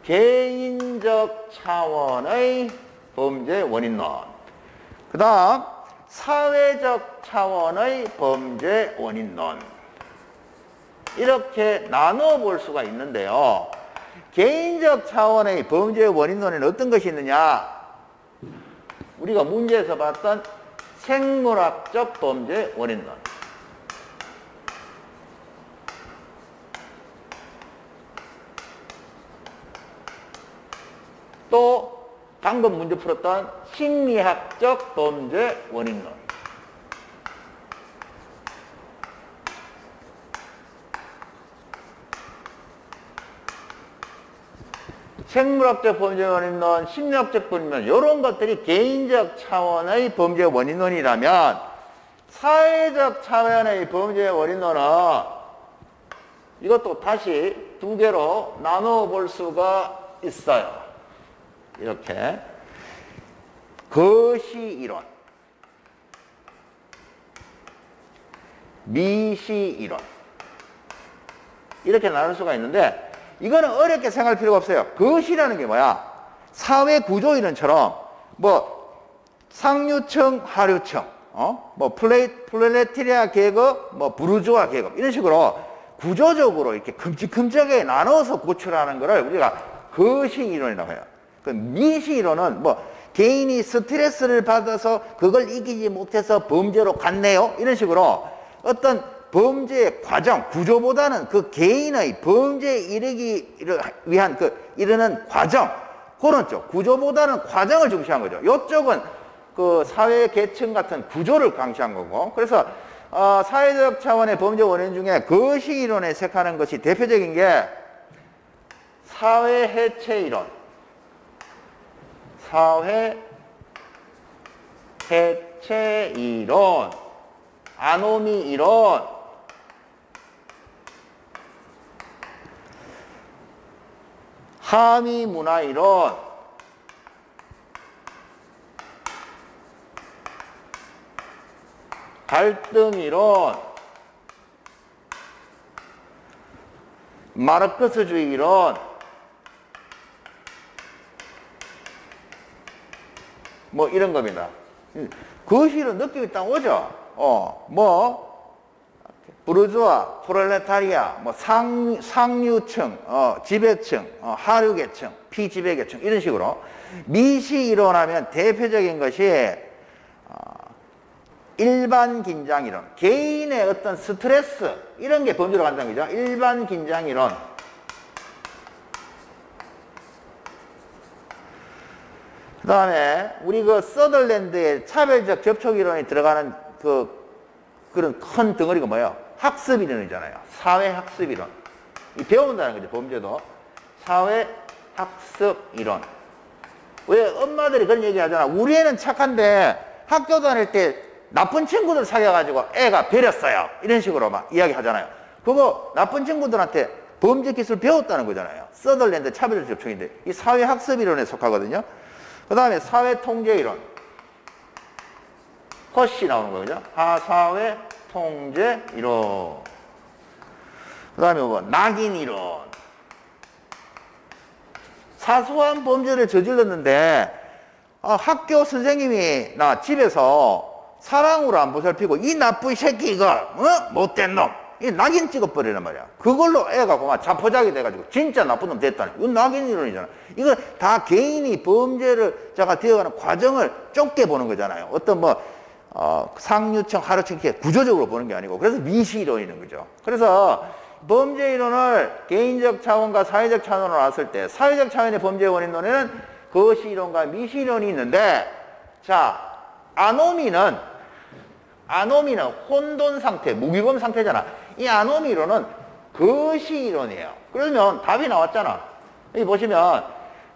개인적 차원의 범죄 원인론. 그 다음 사회적 차원의 범죄 원인론. 이렇게 나눠 볼 수가 있는데요. 개인적 차원의 범죄 원인론에는 어떤 것이 있느냐? 우리가 문제에서 봤던 생물학적 범죄 원인론. 또 방금 문제 풀었던 심리학적 범죄 원인론. 생물학적 범죄 원인론, 심리학적 범죄 원인론 이런 것들이 개인적 차원의 범죄 원인론이라면 사회적 차원의 범죄 원인론은 이것도 다시 두 개로 나눠 볼 수가 있어요. 이렇게 거시 이론, 미시 이론 이렇게 나눌 수가 있는데 이거는 어렵게 생각할 필요가 없어요. 거시라는 게 뭐야? 사회 구조 이론처럼 뭐 상류층, 하류층, 뭐 플레티리아 계급, 뭐 부르주아 계급 이런 식으로 구조적으로 이렇게 큼직큼직하게 나눠서 구출하는 거를 우리가 거시 이론이라고 해요. 그 미시 이론은 뭐 개인이 스트레스를 받아서 그걸 이기지 못해서 범죄로 갔네요. 이런 식으로 어떤 범죄의 과정, 구조보다는 그 개인의 범죄에 이르기를 위한 이르는 과정, 그런 쪽, 구조보다는 과정을 중시한 거죠. 이쪽은 그 사회 계층 같은 구조를 강시한 거고. 그래서 사회적 차원의 범죄 원인 중에 거시 이론에 속하는 것이 대표적인 게 사회 해체 이론. 사회 해체 이론, 아노미 이론, 하위 문화 이론, 갈등이론, 마르크스주의 이론, 뭐 이런 겁니다. 거실은 느낌이 딱 오죠? 부르주아, 프롤레타리아, 상류층, 지배층, 하류계층, 피지배계층 이런 식으로 미시 이론하면 대표적인 것이 일반 긴장 이론, 개인의 어떤 스트레스 이런 게 범주로 간다는 거죠. 일반 긴장 이론. 그 다음에 우리 서덜랜드의 차별적 접촉 이론이 들어가는 그런 큰 덩어리가 뭐예요? 학습 이론이잖아요. 사회 학습 이론. 배운다는 거죠. 범죄도. 사회 학습 이론. 왜 엄마들이 그런 얘기 하잖아. 우리 애는 착한데 학교 다닐 때 나쁜 친구들 사귀어가지고 애가 버렸어요. 이런 식으로 막 이야기 하잖아요. 그거 나쁜 친구들한테 범죄 기술 배웠다는 거잖아요. 서덜랜드 차별적 접촉인데 이 사회 학습 이론에 속하거든요. 그 다음에 사회 통제 이론. 컷이 나오는 거죠. 하사회 통제 이론. 그 다음에 낙인 이론. 사소한 범죄를 저질렀는데 학교 선생님이 나 집에서 사랑으로 안 보살피고 이 나쁜 새끼 이걸 못된 놈 이 낙인 찍어버리란 말이야. 그걸로 애가 그만 자포자기 돼가지고 진짜 나쁜 놈 됐다니. 이건 낙인 이론이잖아. 이거 다 개인이 범죄를 자가 되어가는 과정을 좁게 보는 거잖아요. 어떤 상류층, 하류층 이렇게 구조적으로 보는 게 아니고. 그래서 미시 이론이는 거죠. 그래서 범죄 이론을 개인적 차원과 사회적 차원으로 놨을 때 사회적 차원의 범죄 원인 논에는 거시 이론과 미시 이론이 있는데, 자, 아노미는 혼돈 상태, 무기범 상태잖아. 이 아노미 이론은 거시 이론이에요. 그러면 답이 나왔잖아. 여기 보시면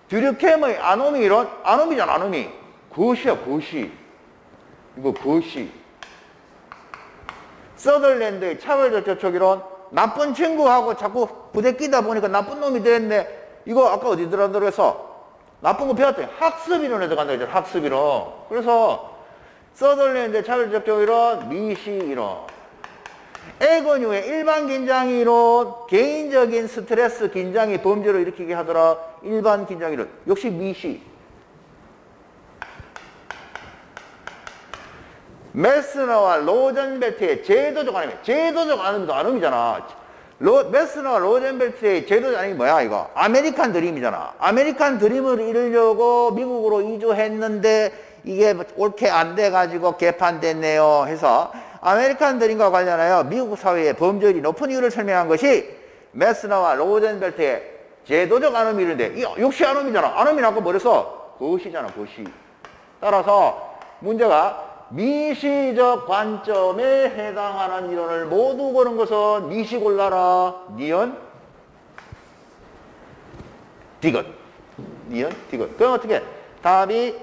듀르켐의 아노미 이론, 아노미잖아, 아노미. 거시야, 거시. 이거 거시. 서덜랜드의 차별적 접촉 이론, 나쁜 친구하고 자꾸 부대끼다 보니까 나쁜 놈이 됐네. 이거 아까 어디 들어간다고 해서 나쁜 거 배웠더니 학습 이론에 들어간다고 했잖아. 학습 이론. 그래서 서덜랜드 차별적 접촉 이론, 미시 이론. 에거뉴의 일반 긴장 이론, 개인적인 스트레스, 긴장이 범죄를 일으키게 하더라. 일반 긴장 이론. 역시 미시. 메스너와 로젠벨트의 제도적 아놈이. 제도적 아놈도 아놈이잖아. 메스너와 로젠벨트의 제도적 아놈이 뭐야, 이거? 아메리칸 드림이잖아. 아메리칸 드림을 이루려고 미국으로 이주했는데 이게 옳게 안 돼가지고 개판됐네요 해서 아메리칸 드림과 관련하여 미국 사회의 범죄율이 높은 이유를 설명한 것이 메스너와 로젠벨트의 제도적 아노미인데, 이 역시 아노미잖아. 아노미는 아까 뭐랬어? 거시잖아, 거시. 따라서 문제가 미시적 관점에 해당하는 이론을 모두 고른 것은 미시 골라라. 니언, 디귿. 니언, 디귿. 그럼 어떻게? 답이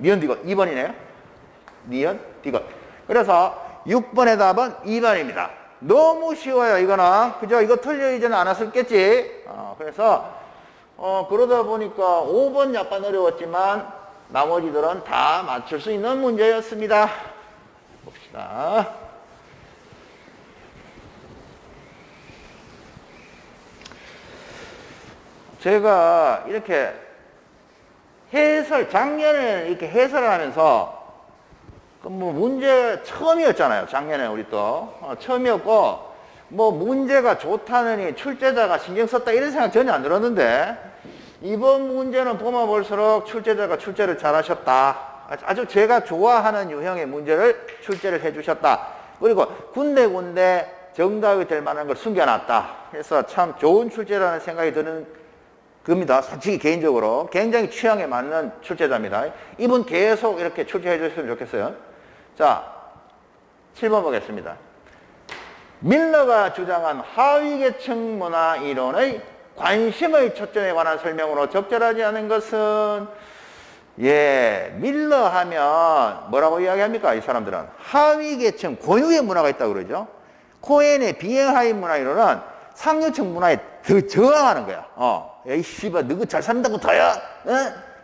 니언, 디귿. 2번이네요. 니언, 디귿. 그래서 6번의 답은 2번입니다. 너무 쉬워요, 이거는. 그죠? 이거 틀려이지는 않았을겠지? 그래서, 그러다 보니까 5번 약간 어려웠지만, 나머지들은 다 맞출 수 있는 문제였습니다. 봅시다. 제가 이렇게 작년에 이렇게 해설을 하면서, 문제 처음이었잖아요. 작년에 우리 또. 처음이었고, 문제가 좋다느니 출제자가 신경 썼다 이런 생각 전혀 안 들었는데, 이번 문제는 보면 볼수록 출제자가 출제를 잘하셨다. 아주 제가 좋아하는 유형의 문제를 출제를 해주셨다. 그리고 군데군데 정답이 될 만한 걸 숨겨놨다. 그래서 참 좋은 출제라는 생각이 드는 겁니다. 솔직히 개인적으로 굉장히 취향에 맞는 출제자입니다. 이분 계속 이렇게 출제해 주셨으면 좋겠어요. 자, 7번 보겠습니다. 밀러가 주장한 하위계층 문화 이론의 관심의 초점에 관한 설명으로 적절하지 않은 것은, 밀러 하면 뭐라고 이야기합니까? 이 사람들은 하위계층 고유의 문화가 있다고 그러죠. 코엔의 비행하위 문화 이론은 상류층 문화에 더 저항하는 거야. 이 씨발 너그 잘 산다고 더야?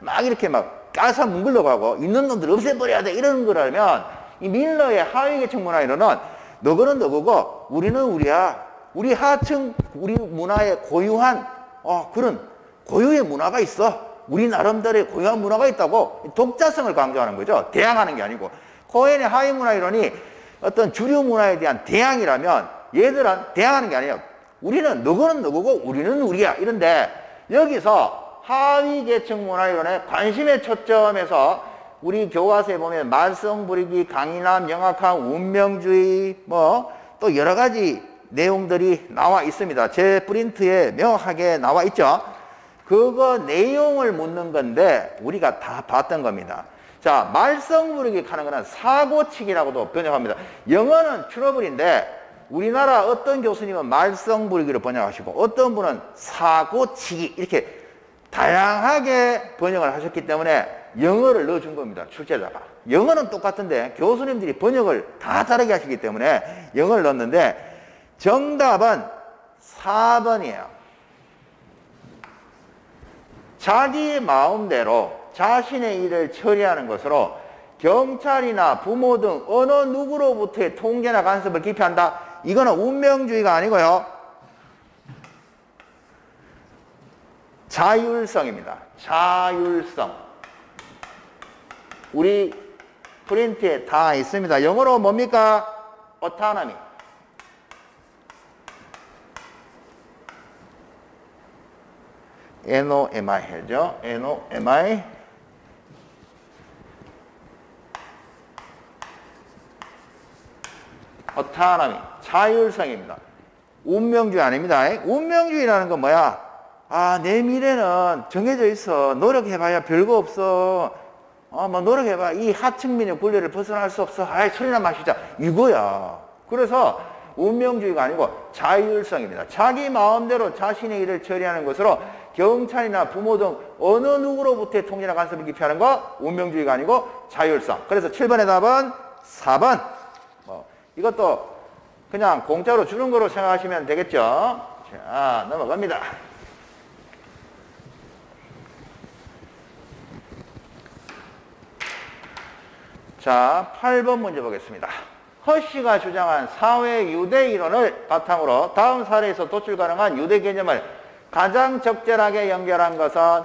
막 이렇게 막 까서 뭉글러 가고 있는 놈들 없애버려야 돼 이런 거라면, 이 밀러의 하위계층 문화이론은 너거는 너거고 우리는 우리야. 우리 하층, 우리 문화에 고유한 그런 고유의 문화가 있어. 우리 나름대로의 고유한 문화가 있다고 독자성을 강조하는 거죠. 대항하는 게 아니고. 코헨의 하위 문화이론이 어떤 주류 문화에 대한 대항이라면 얘들은 대항하는 게 아니에요. 우리는 너거는 너거고 우리는 우리야. 이런데 여기서 하위 계층 문화이론의 관심의 초점에서 우리 교과서에 보면 말썽 부리기, 강인함, 영악함, 운명주의 또 여러 가지 내용들이 나와 있습니다. 제 프린트에 명확하게 나와 있죠. 그거 내용을 묻는 건데 우리가 다 봤던 겁니다. 자, 말썽 부리기 하는 거는 사고치기라고도 번역합니다. 영어는 트러블인데 우리나라 어떤 교수님은 말썽 부리기로 번역하시고 어떤 분은 사고치기 이렇게 다양하게 번역을 하셨기 때문에 영어를 넣어준 겁니다. 출제자가. 영어는 똑같은데 교수님들이 번역을 다 다르게 하시기 때문에 영어를 넣었는데 정답은 4번이에요. 자기 마음대로 자신의 일을 처리하는 것으로 경찰이나 부모 등 어느 누구로부터의 통제나 간섭을 기피한다. 이거는 운명주의가 아니고요. 자율성입니다. 자율성. 우리 프린트에 다 있습니다. 영어로 뭡니까? autonomy. NOMI 해죠. NOMI. autonomy. 자율성입니다. 운명주의 아닙니다. 운명주의라는 건 뭐야? 내 미래는 정해져 있어. 노력해봐야 별거 없어. 노력해봐. 이 하층민의 굴레를 벗어날 수 없어. 술이나 마시자. 이거야. 그래서 운명주의가 아니고 자율성입니다. 자기 마음대로 자신의 일을 처리하는 것으로 경찰이나 부모 등 어느 누구로부터의 통제나 간섭을 기피하는 거 운명주의가 아니고 자율성. 그래서 7번의 답은 4번. 이것도 그냥 공짜로 주는 거로 생각하시면 되겠죠. 자, 넘어갑니다. 자, 8번 문제 보겠습니다. 허쉬가 주장한 사회 유대 이론을 바탕으로 다음 사례에서 도출 가능한 유대 개념을 가장 적절하게 연결한 것은,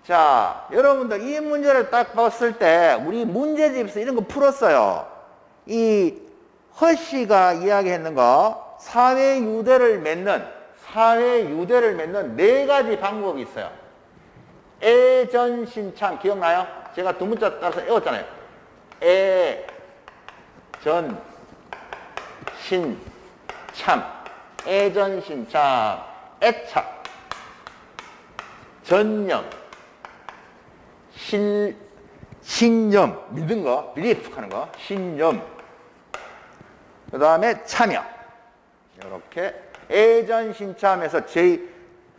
자, 여러분들 이 문제를 딱 봤을 때 우리 문제집에서 이런 거 풀었어요. 이 허쉬가 이야기했는 거 사회 유대를 맺는 네 가지 방법이 있어요. 애전신참 기억나요? 제가 두 문자 따라서 외웠잖아요. 애전신참, 애전신참, 애착, 전념, 신념, 믿는 거, belief 하는 거, 신념, 그 다음에 참여. 이렇게 애전신참에서 제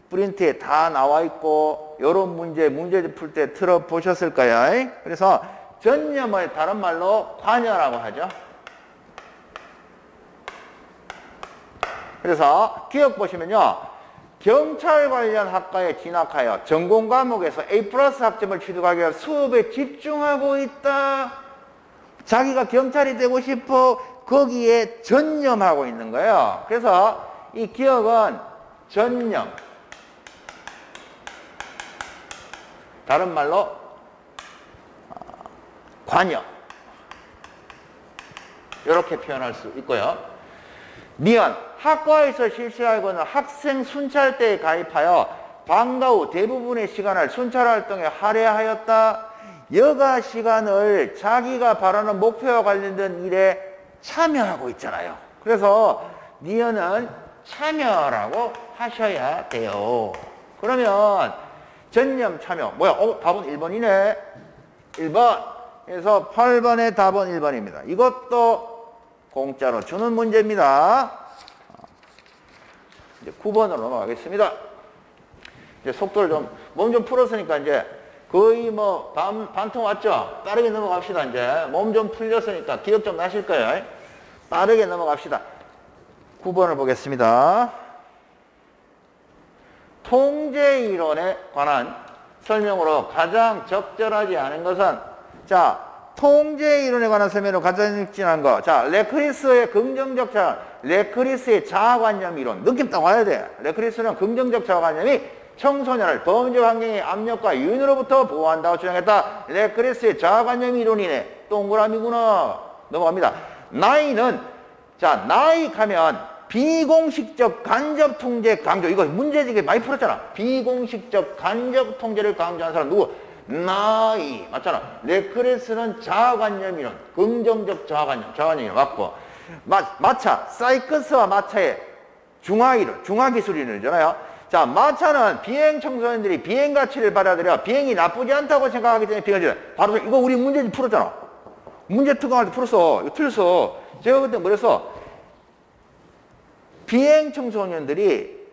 프린트에 다 나와 있고 이런 문제 풀 때 들어보셨을 거예요. 그래서 전념을 다른 말로 관여라고 하죠. 그래서 기억 보시면요. 경찰 관련 학과에 진학하여 전공 과목에서 A+ 학점을 취득하기 위해 수업에 집중하고 있다. 자기가 경찰이 되고 싶어. 거기에 전념하고 있는 거예요. 그래서 이 기억은 전념. 다른 말로 관여. 이렇게 표현할 수 있고요. 미연, 학과에서 실시하고 있는 학생 순찰대에 가입하여 방과 후 대부분의 시간을 순찰 활동에 할애하였다. 여가 시간을 자기가 바라는 목표와 관련된 일에 참여하고 있잖아요. 그래서 미연은 참여라고 하셔야 돼요. 그러면 전념 참여. 뭐야? 답은 1번이네. 1번. 그래서 8번의 답은 1번입니다. 이것도 공짜로 주는 문제입니다. 이제 9번으로 넘어가겠습니다. 이제 속도를 몸 좀 풀었으니까 이제 거의 반통 왔죠? 빠르게 넘어갑시다, 이제. 몸 좀 풀렸으니까 기억 좀 나실 거예요. 빠르게 넘어갑시다. 9번을 보겠습니다. 통제 이론에 관한 설명으로 가장 적절하지 않은 것은, 자, 통제 이론에 관한 설명으로 가장 진한 거. 자, 레크리스의 긍정적 자아, 레크리스의 자아관념 이론. 느낌 딱 와야 돼. 레크리스는 긍정적 자아관념이 청소년을 범죄 환경의 압력과 유인으로부터 보호한다고 주장했다. 레크리스의 자아관념 이론이네. 동그라미구나. 넘어갑니다. 나이는, 자, 나이 가면 비공식적 간접 통제 강조. 이거 문제지게 많이 풀었잖아. 비공식적 간접 통제를 강조한 사람 누구? 나이. 맞잖아. 레크레스는 자아관념 이론. 긍정적 자아관념. 자아관념이 맞고. 마차. 사이커스와 마차의 중화이론. 중화기술 이론이잖아요. 자, 마차는 비행 청소년들이 비행 가치를 받아들여 비행이 나쁘지 않다고 생각하기 때문에 비행을 바로 이거 우리 문제집 풀었잖아. 문제 특강할 때 풀었어. 이거 틀렸어. 제가 그때 뭐랬어? 비행 청소년들이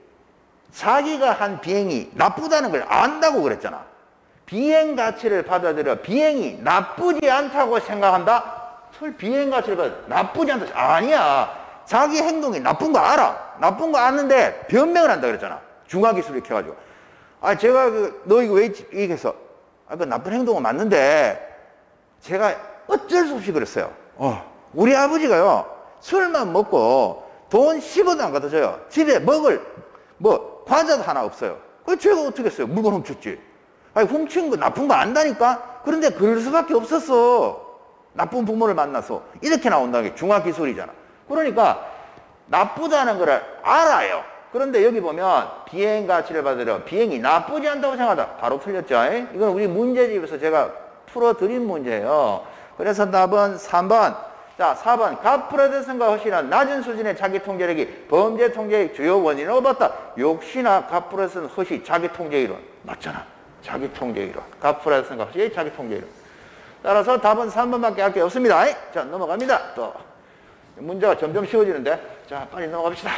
자기가 한 비행이 나쁘다는 걸 안다고 그랬잖아. 비행 가치를 받아들여 비행이 나쁘지 않다고 생각한다? 비행 가치를 받아들여 나쁘지 않다. 아니야. 자기 행동이 나쁜 거 알아. 나쁜 거 아는데 변명을 한다 그랬잖아. 중화기술 이렇게 해가지고. 아, 제가 너 이거 왜 얘기했어? 아, 그 나쁜 행동은 맞는데 제가 어쩔 수 없이 그랬어요. 우리 아버지가요. 술만 먹고 돈 10원도 안 갖다 줘요. 집에 먹을 과자도 하나 없어요. 그 제가 어떻게 했어요? 물건 훔쳤지. 아니, 훔친 거 나쁜 거 안다니까? 그런데 그럴 수밖에 없었어. 나쁜 부모를 만나서. 이렇게 나온다는 게 중화기술이잖아. 그러니까 나쁘다는 걸 알아요. 그런데 여기 보면 비행 가치를 받으려 비행이 나쁘지 않다고 생각하다. 바로 틀렸죠. 이건 우리 문제집에서 제가 풀어드린 문제예요. 그래서 답은 3번. 자, 4번. 가프레드슨과 허시는 낮은 수준의 자기 통제력이 범죄 통제의 주요 원인으로 봤다. 역시나 가프레드슨, 허시, 자기 통제 이론. 맞잖아. 자기 통제 이론. 가프레드슨과 허시의 자기 통제 이론. 따라서 답은 3번밖에 할 게 없습니다. 자, 넘어갑니다. 또 문제가 점점 쉬워지는데. 자, 빨리 넘어갑시다.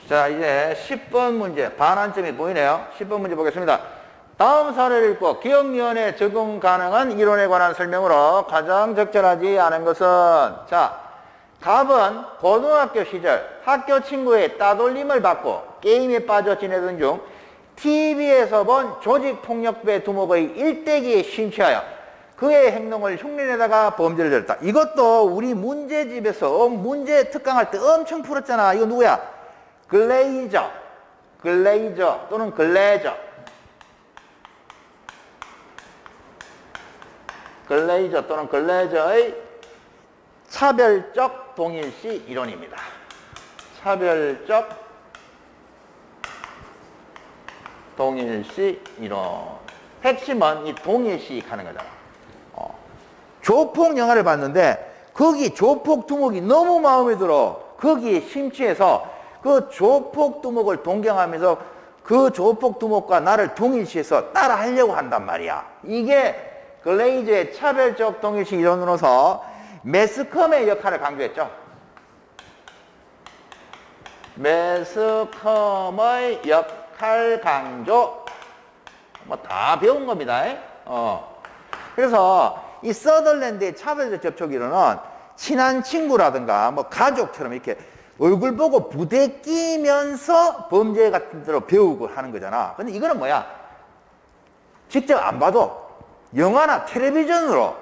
자, 이제 10번 문제. 반환점이 보이네요. 10번 문제 보겠습니다. 다음 사례를 읽고 기억위원회 적용 가능한 이론에 관한 설명으로 가장 적절하지 않은 것은, 자, 답은 고등학교 시절 학교 친구의 따돌림을 받고 게임에 빠져 지내던 중 TV에서 본 조직폭력배 두목의 일대기에 심취하여 그의 행동을 흉내내다가 범죄를 저질렀다. 이것도 우리 문제집에서 문제 특강할 때 엄청 풀었잖아. 이거 누구야? 글레이저 또는 글레이저 또는 글레이저의 차별적 동일시 이론입니다. 차별적 동일시 이론. 핵심은 이 동일시 하는 거잖아. 조폭 영화를 봤는데 거기 조폭 두목이 너무 마음에 들어. 거기에 심취해서 그 조폭 두목을 동경하면서 그 조폭 두목과 나를 동일시해서 따라 하려고 한단 말이야. 이게 글레이저의 차별적 동일시 이론으로서 매스컴의 역할을 강조했죠. 매스컴의 역할 강조. 뭐 다 배운 겁니다. 그래서 이 서덜랜드의 차별적 접촉 이론은 친한 친구라든가 뭐 가족처럼 이렇게 얼굴 보고 부대끼면서 범죄 같은 대로 배우고 하는 거잖아. 근데 이거는 뭐야? 직접 안 봐도 영화나 텔레비전으로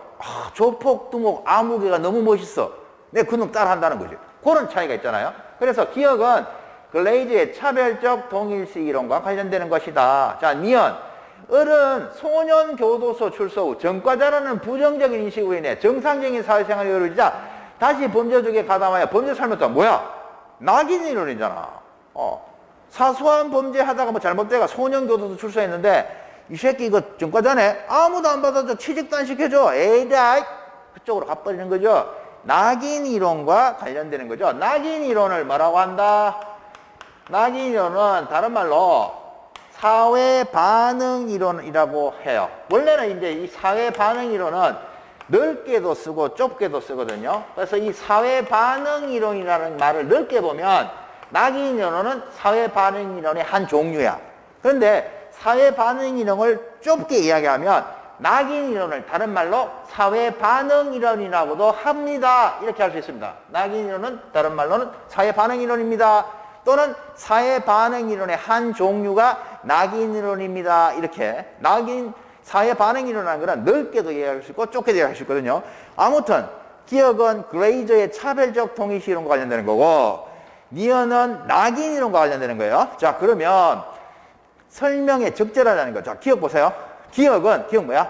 조폭, 두목, 아무개가 너무 멋있어. 내가 그놈 따라 한다는 거지. 그런 차이가 있잖아요. 그래서 기억은 글레이저의 차별적 동일시 이론과 관련되는 것이다. 자, 니은. 어른 소년 교도소 출소 후 전과자라는 부정적인 인식으로 인해 정상적인 사회생활이 어려워지자 다시 범죄적에 가담하여 범죄 삶에서 뭐야? 낙인 이론이잖아. 사소한 범죄 하다가 뭐 잘못되가 소년 교도소 출소했는데 이 새끼 이거 전과자네? 아무도 안 받아줘. 취직도 안 시켜줘. 에이다. 그쪽으로 가버리는 거죠. 낙인 이론과 관련되는 거죠. 낙인 이론을 뭐라고 한다? 낙인 이론은 다른 말로 사회 반응 이론이라고 해요. 원래는 이제 이 사회 반응 이론은 넓게도 쓰고 좁게도 쓰거든요. 그래서 이 사회 반응 이론이라는 말을 넓게 보면 낙인 이론은 사회 반응 이론의 한 종류야. 그런데 사회 반응 이론을 좁게 이야기하면 낙인 이론을 다른 말로 사회 반응 이론이라고도 합니다. 이렇게 할 수 있습니다. 낙인 이론은 다른 말로는 사회 반응 이론입니다. 또는 사회 반응 이론의 한 종류가 낙인 이론입니다. 이렇게 낙인 사회 반응 이론이라는 거는 넓게도 이해할 수 있고 좁게도 이해할 수 있거든요. 아무튼 기억은 그레이저의 차별적 동일시 이론과 관련되는 거고 니언은 낙인 이론과 관련되는 거예요. 자, 그러면 설명에 적절하다는 거. 자, 기억 보세요. 기억 뭐야?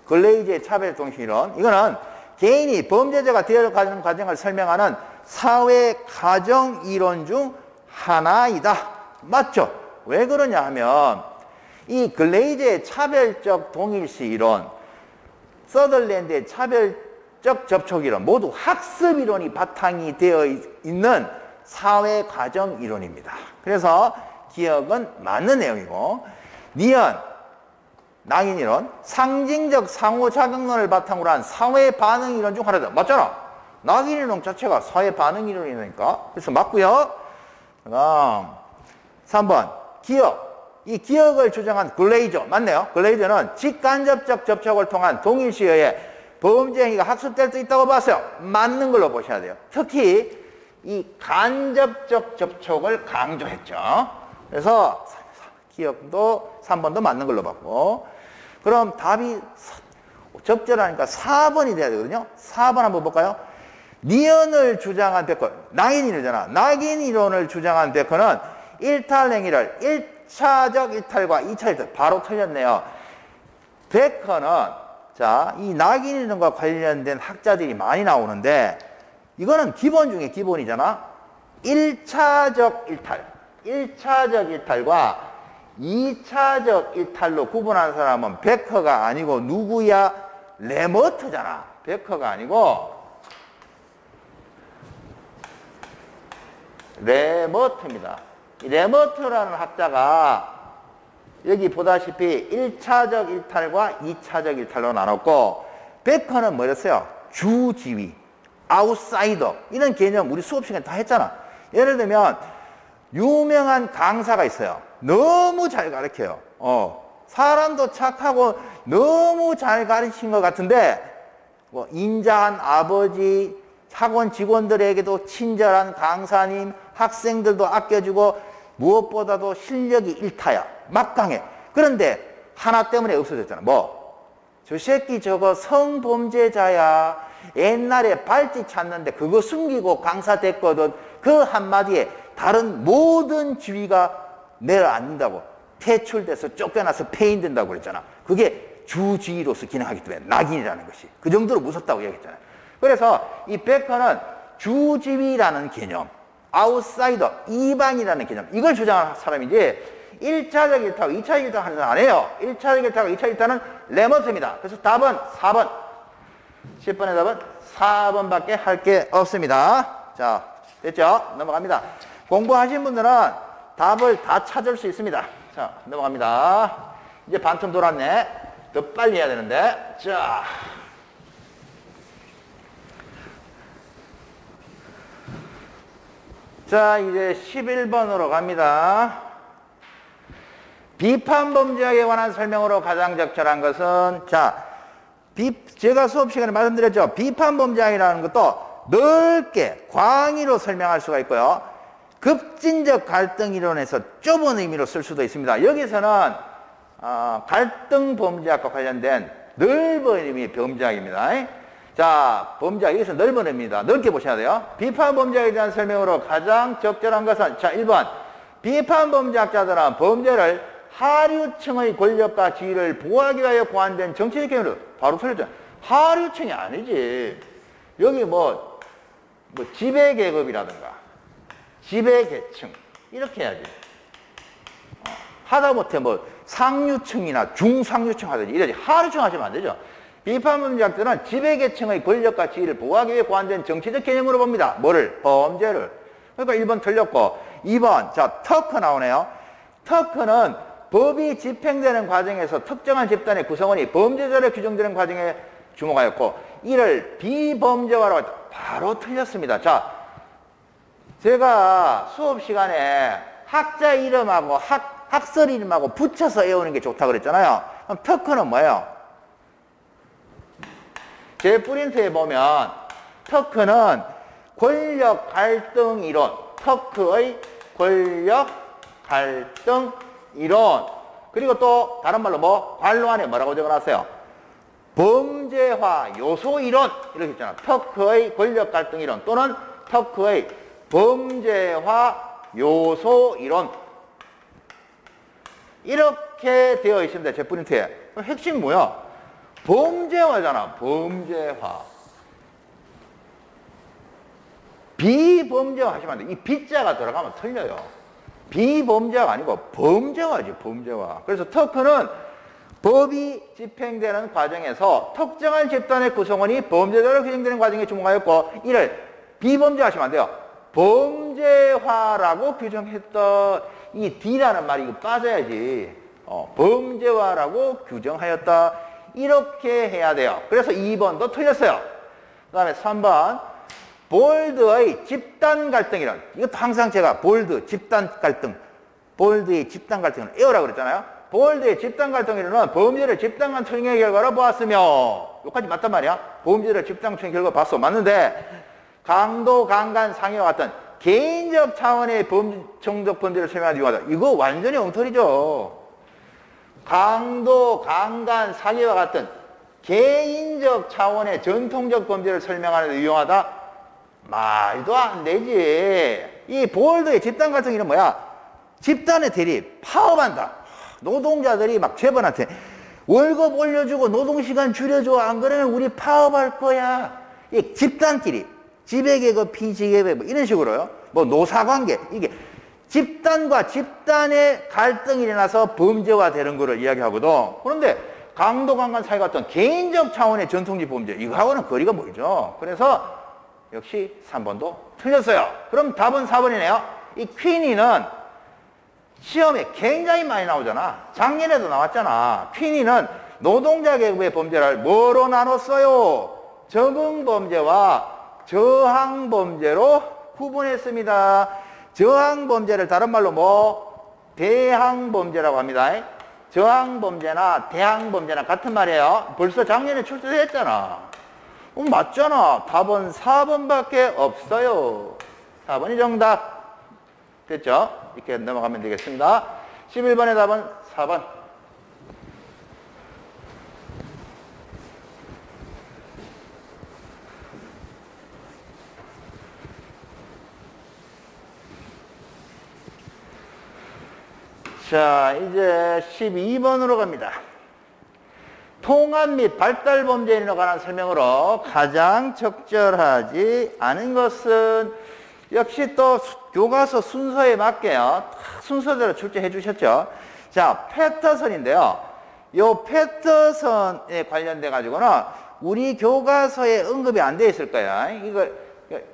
글레이저의 차별적 동일시 이론. 이거는 개인이 범죄자가 되어가는 과정을 설명하는 사회 가정 이론 중 하나이다. 맞죠? 왜 그러냐 하면 이 글레이저의 차별적 동일시 이론, 서덜랜드의 차별적 접촉 이론 모두 학습 이론이 바탕이 되어 있는 사회 과정 이론입니다. 그래서 기억은 맞는 내용이고 니언, 낙인 이론, 상징적 상호작용론을 바탕으로 한 사회 반응 이론 중 하나다. 맞잖아. 낙인 이론 자체가 사회 반응 이론이니까. 그래서 맞고요. 그다음 3번 기억. 이 기억을 주장한 글레이저 맞네요. 글레이저는 직간접적 접촉을 통한 동일시에 의해 범죄 행위가 학습될 수 있다고 봤어요. 맞는 걸로 보셔야 돼요. 특히 이 간접적 접촉을 강조했죠. 그래서 기억도 3번도 맞는 걸로 봤고 그럼 답이 적절하니까 4번이 돼야 되거든요. 4번 한번 볼까요? 니언을 주장한 베커, 낙인 이론이잖아. 낙인 이론을 주장한 베커는 일탈 행위를 1차적 일탈과 2차 일탈 바로 틀렸네요. 베커는 자, 이 낙인 이론과 관련된 학자들이 많이 나오는데 이거는 기본 중에 기본이잖아. 1차적 일탈과 2차적 일탈로 구분하는 사람은 베커가 아니고 누구야? 레머트잖아. 베커가 아니고 레머트입니다. 레머트라는 학자가 여기 보다시피 1차적 일탈과 2차적 일탈로 나눴고 베커는 뭐였어요? 주지위, 아웃사이더 이런 개념 우리 수업 시간에 다 했잖아. 예를 들면 유명한 강사가 있어요. 너무 잘 가르쳐요. 사람도 착하고 너무 잘 가르친 것 같은데 뭐 인자한 아버지, 학원 직원들에게도 친절한 강사님, 학생들도 아껴주고 무엇보다도 실력이 일타야. 막강해. 그런데 하나 때문에 없어졌잖아. 뭐? 저 새끼 저거 성범죄자야. 옛날에 발찌 찼는데 그거 숨기고 강사 됐거든. 그 한마디에 다른 모든 지위가 내려앉는다고. 퇴출돼서 쫓겨나서 폐인된다고 그랬잖아. 그게 주지위로서 기능하기 때문에 낙인이라는 것이. 그 정도로 무섭다고 얘기했잖아요. 그래서 이 베커는 주지위라는 개념, 아웃사이더, 이방이라는 개념, 이걸 주장하는 사람이지 1차적 일타고 2차적 일타 하는 사람 안 해요. 1차적 일타고 2차적 일타는 레머트입니다. 그래서 답은 4번. 10번의 답은 4번밖에 할 게 없습니다. 자, 됐죠? 넘어갑니다. 공부하신 분들은 답을 다 찾을 수 있습니다. 자, 넘어갑니다. 이제 반틈 돌았네. 더 빨리 해야 되는데. 자, 이제 11번으로 갑니다. 비판범죄에 관한 설명으로 가장 적절한 것은 자, 제가 수업 시간에 말씀드렸죠. 비판범죄이라는 것도 넓게 광의로 설명할 수가 있고요. 급진적 갈등 이론에서 좁은 의미로 쓸 수도 있습니다. 여기서는 갈등 범죄학과 관련된 넓은 의미의 범죄학입니다. 자, 범죄학 여기서 넓은 의미입니다. 넓게 보셔야 돼요. 비판범죄에 대한 설명으로 가장 적절한 것은 자, 1번 비판범죄학자들은 범죄를 하류층의 권력과 지위를 보호하기 위하여 고안된 정치적 개념으로 바로 틀렸죠. 하류층이 아니지. 여기 뭐 지배계급이라든가 지배계층 이렇게 해야지. 하다못해 뭐 상류층이나 중상류층 하든지 이러지. 하류층 하시면 안 되죠. 비판범죄학자들은 지배계층의 권력과 지위를 보호하기 위해 고안된 정치적 개념으로 봅니다. 뭐를? 범죄를. 그러니까 1번 틀렸고 2번 자 터크 나오네요. 터크는 법이 집행되는 과정에서 특정한 집단의 구성원이 범죄자로 규정되는 과정에 주목하였고 이를 비범죄화라고 했다. 바로 틀렸습니다. 자, 제가 수업 시간에 학자 이름하고 학설 이름하고 붙여서 외우는 게 좋다고 그랬잖아요. 그럼 터크는 뭐예요? 제 프린트에 보면 터크는 권력 갈등 이론, 터크의 권력 갈등 이론. 그리고 또 다른 말로 뭐 관로 안에 뭐라고 적어놨어요? 범죄화 요소 이론 이렇게 있잖아. 터크의 권력 갈등 이론 또는 터크의 범죄화 요소 이론 이렇게 되어 있습니다. 제 프린트에. 핵심 뭐야? 범죄화잖아. 범죄화. 비범죄화 하시면 안 돼. 이 비자가 들어가면 틀려요. 비범죄화가 아니고 범죄화지, 범죄화. 그래서 터크는 법이 집행되는 과정에서 특정한 집단의 구성원이 범죄자로 규정되는 과정에 주목하였고 이를 비범죄화 하시면 안 돼요. 범죄화라고 규정했던 이 D라는 말이 이거 빠져야지. 범죄화라고 규정하였다. 이렇게 해야 돼요. 그래서 2번도 틀렸어요. 그 다음에 3번 볼드의 집단 갈등 이론. 이것도 항상 제가 볼드, 집단 갈등, 볼드의 집단 갈등은 에어라고 그랬잖아요. 볼드의 집단 갈등 이론은 범죄를 집단 간 투영의 결과로 보았으며 여기까지 맞단 말이야. 범죄를 집단 투영 결과 봤어. 맞는데 강도, 강간, 상해와 같은 개인적 차원의 정적 범죄를 설명하기 위하다. 이거 완전히 엉터리죠. 강도, 강간, 사기와 같은 개인적 차원의 전통적 범죄를 설명하는 데 유용하다? 말도 안 되지. 이 볼드의 집단 갈등 이런 뭐야? 집단의 대립, 파업한다. 노동자들이 막 재벌한테 월급 올려주고 노동시간 줄여줘. 안 그러면 우리 파업할 거야. 이 집단끼리, 지배계급, 피지배계급 뭐 이런 식으로요. 뭐 노사관계, 이게 집단과 집단의 갈등이 일어나서 범죄화 되는 거를 이야기하거든. 그런데 강도, 강간, 사기 같은 개인적 차원의 전통적 범죄, 이거하고는 거리가 멀죠. 그래서 역시 3번도 틀렸어요. 그럼 답은 4번이네요. 이 퀸이는 시험에 굉장히 많이 나오잖아. 작년에도 나왔잖아. 퀸이는 노동자 계급의 범죄를 뭐로 나눴어요? 적응범죄와 저항범죄로 구분했습니다. 저항범죄를 다른 말로 뭐 대항범죄라고 합니다. 저항범죄나 대항범죄나 같은 말이에요. 벌써 작년에 출제했잖아. 맞잖아. 답은 4번밖에 없어요. 4번이 정답. 됐죠? 이렇게 넘어가면 되겠습니다. 11번의 답은 4번. 자, 이제 12번으로 갑니다. 통합 및 발달 범죄인에 관한 설명으로 가장 적절하지 않은 것은 역시 또 교과서 순서에 맞게요. 순서대로 출제해 주셨죠. 자, 패터선인데요. 요 패터선에 관련돼 가지고는 우리 교과서에 언급이 안 돼 있을 거야. 이거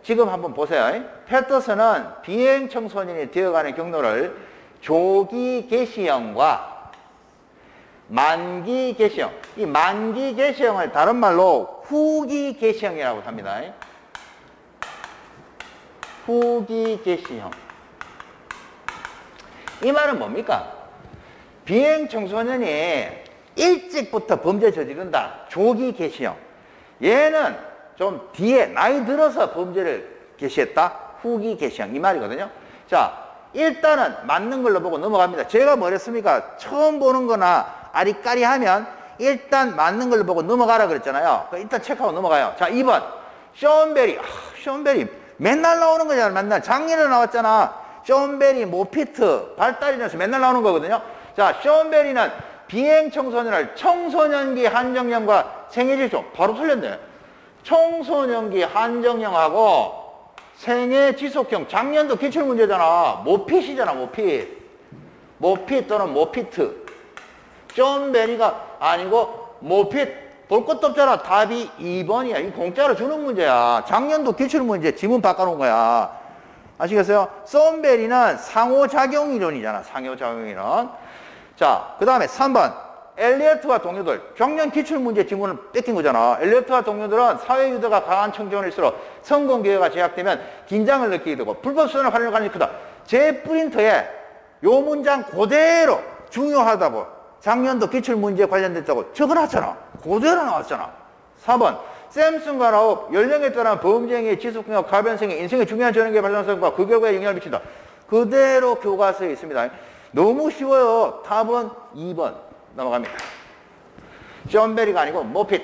지금 한번 보세요. 패터선은 비행 청소년이 되어가는 경로를 조기 개시형과 만기 개시형, 이 만기 개시형을 다른 말로 후기 개시형이라고 합니다. 후기 개시형. 이 말은 뭡니까? 비행 청소년이 일찍부터 범죄 저지른다. 조기 개시형. 얘는 좀 뒤에 나이 들어서 범죄를 개시했다. 후기 개시형. 이 말이거든요. 자, 일단은 맞는 걸로 보고 넘어갑니다. 제가 뭐랬습니까? 처음 보는 거나 아리까리하면 일단 맞는 걸로 보고 넘어가라 그랬잖아요. 일단 체크하고 넘어가요. 자, 2번. 쇼온베리. 쇼온베리. 맨날 나오는 거잖아. 맨날. 작년에 나왔잖아. 쇼온베리, 모피트, 발달이라서 맨날 나오는 거거든요. 자, 쇼온베리는 비행 청소년을 청소년기 한정형과 생애질종. 바로 틀렸네. 청소년기 한정형하고 생애 지속형. 작년도 기출문제잖아. 모핏이잖아, 모핏. 모핏 또는 모피트. 쇼온베리가 아니고 모핏. 볼 것도 없잖아. 답이 2번이야. 이 공짜로 주는 문제야. 작년도 기출문제 지문 바꿔놓은 거야. 아시겠어요? 쇼온베리는 상호작용 이론이잖아. 상호작용 이론. 자, 그 다음에 3번. 엘리어트와 동료들. 작년 기출문제 지문을 뺏긴 거잖아. 엘리어트와 동료들은 사회유도가 강한 청소년일수록 성공 기회가 제약되면 긴장을 느끼게 되고 불법 수단을 활용할 가능성이 크다. 제 프린터에 요 문장 그대로 중요하다고 작년도 기출문제에 관련됐다고 적어놨잖아. 그대로 나왔잖아. 4번. 샘슨과 라옵. 연령에 따른 범죄행위의 지속성과 가변성이 인생의 중요한 전형의 발전성과 그 결과에 영향을 미친다. 그대로 교과서에 있습니다. 너무 쉬워요. 답은 2번 넘어갑니다. 존베리가 아니고 모핏.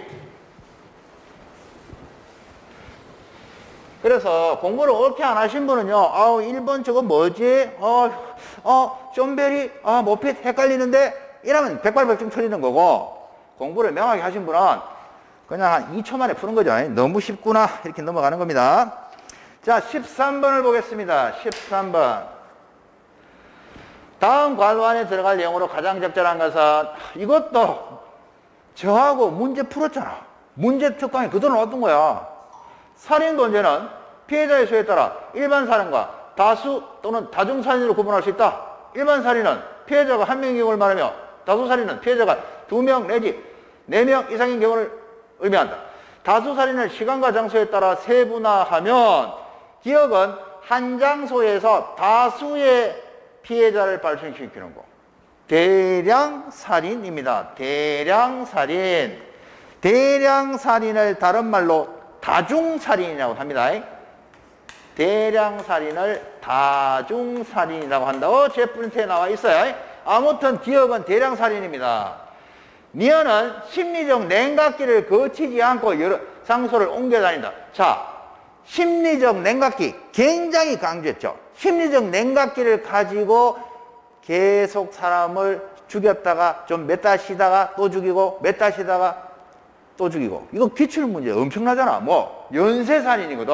그래서 공부를 옳게 안 하신 분은요, 1번 저거 뭐지? 존베리, 모핏 헷갈리는데? 이러면 백발백중 쳐지는 거고, 공부를 명확히 하신 분은 그냥 한 2초 만에 푸는 거죠. 너무 쉽구나. 이렇게 넘어가는 겁니다. 자, 13번을 보겠습니다. 13번. 다음 괄호 안에 들어갈 내용으로 가장 적절한 것은, 이것도 저하고 문제 풀었잖아. 문제 특강에 그대로 나왔던 거야. 살인 범죄는 피해자의 수에 따라 일반 살인과 다수 또는 다중 살인으로 구분할 수 있다. 일반 살인은 피해자가 한 명인 경우를 말하며 다수 살인은 피해자가 2명 내지 4명 이상인 경우를 의미한다. 다수 살인을 시간과 장소에 따라 세분화하면 기억은 한 장소에서 다수의 피해자를 발생시키는 거. 대량 살인입니다. 대량 살인. 대량 살인을 다른 말로 다중살인이라고 합니다. 대량 살인을 다중살인이라고 한다고 제 프린트에 나와 있어요. 아무튼 기억은 대량 살인입니다. 니어는 심리적 냉각기를 거치지 않고 여러 장소를 옮겨 다닌다. 자, 심리적 냉각기 굉장히 강조했죠. 심리적 냉각기를 가지고 계속 사람을 죽였다가 좀 몇 달 쉬다가 또 죽이고 몇 달 쉬다가 또 죽이고. 이거 기출문제 엄청나잖아. 연쇄살인이거든.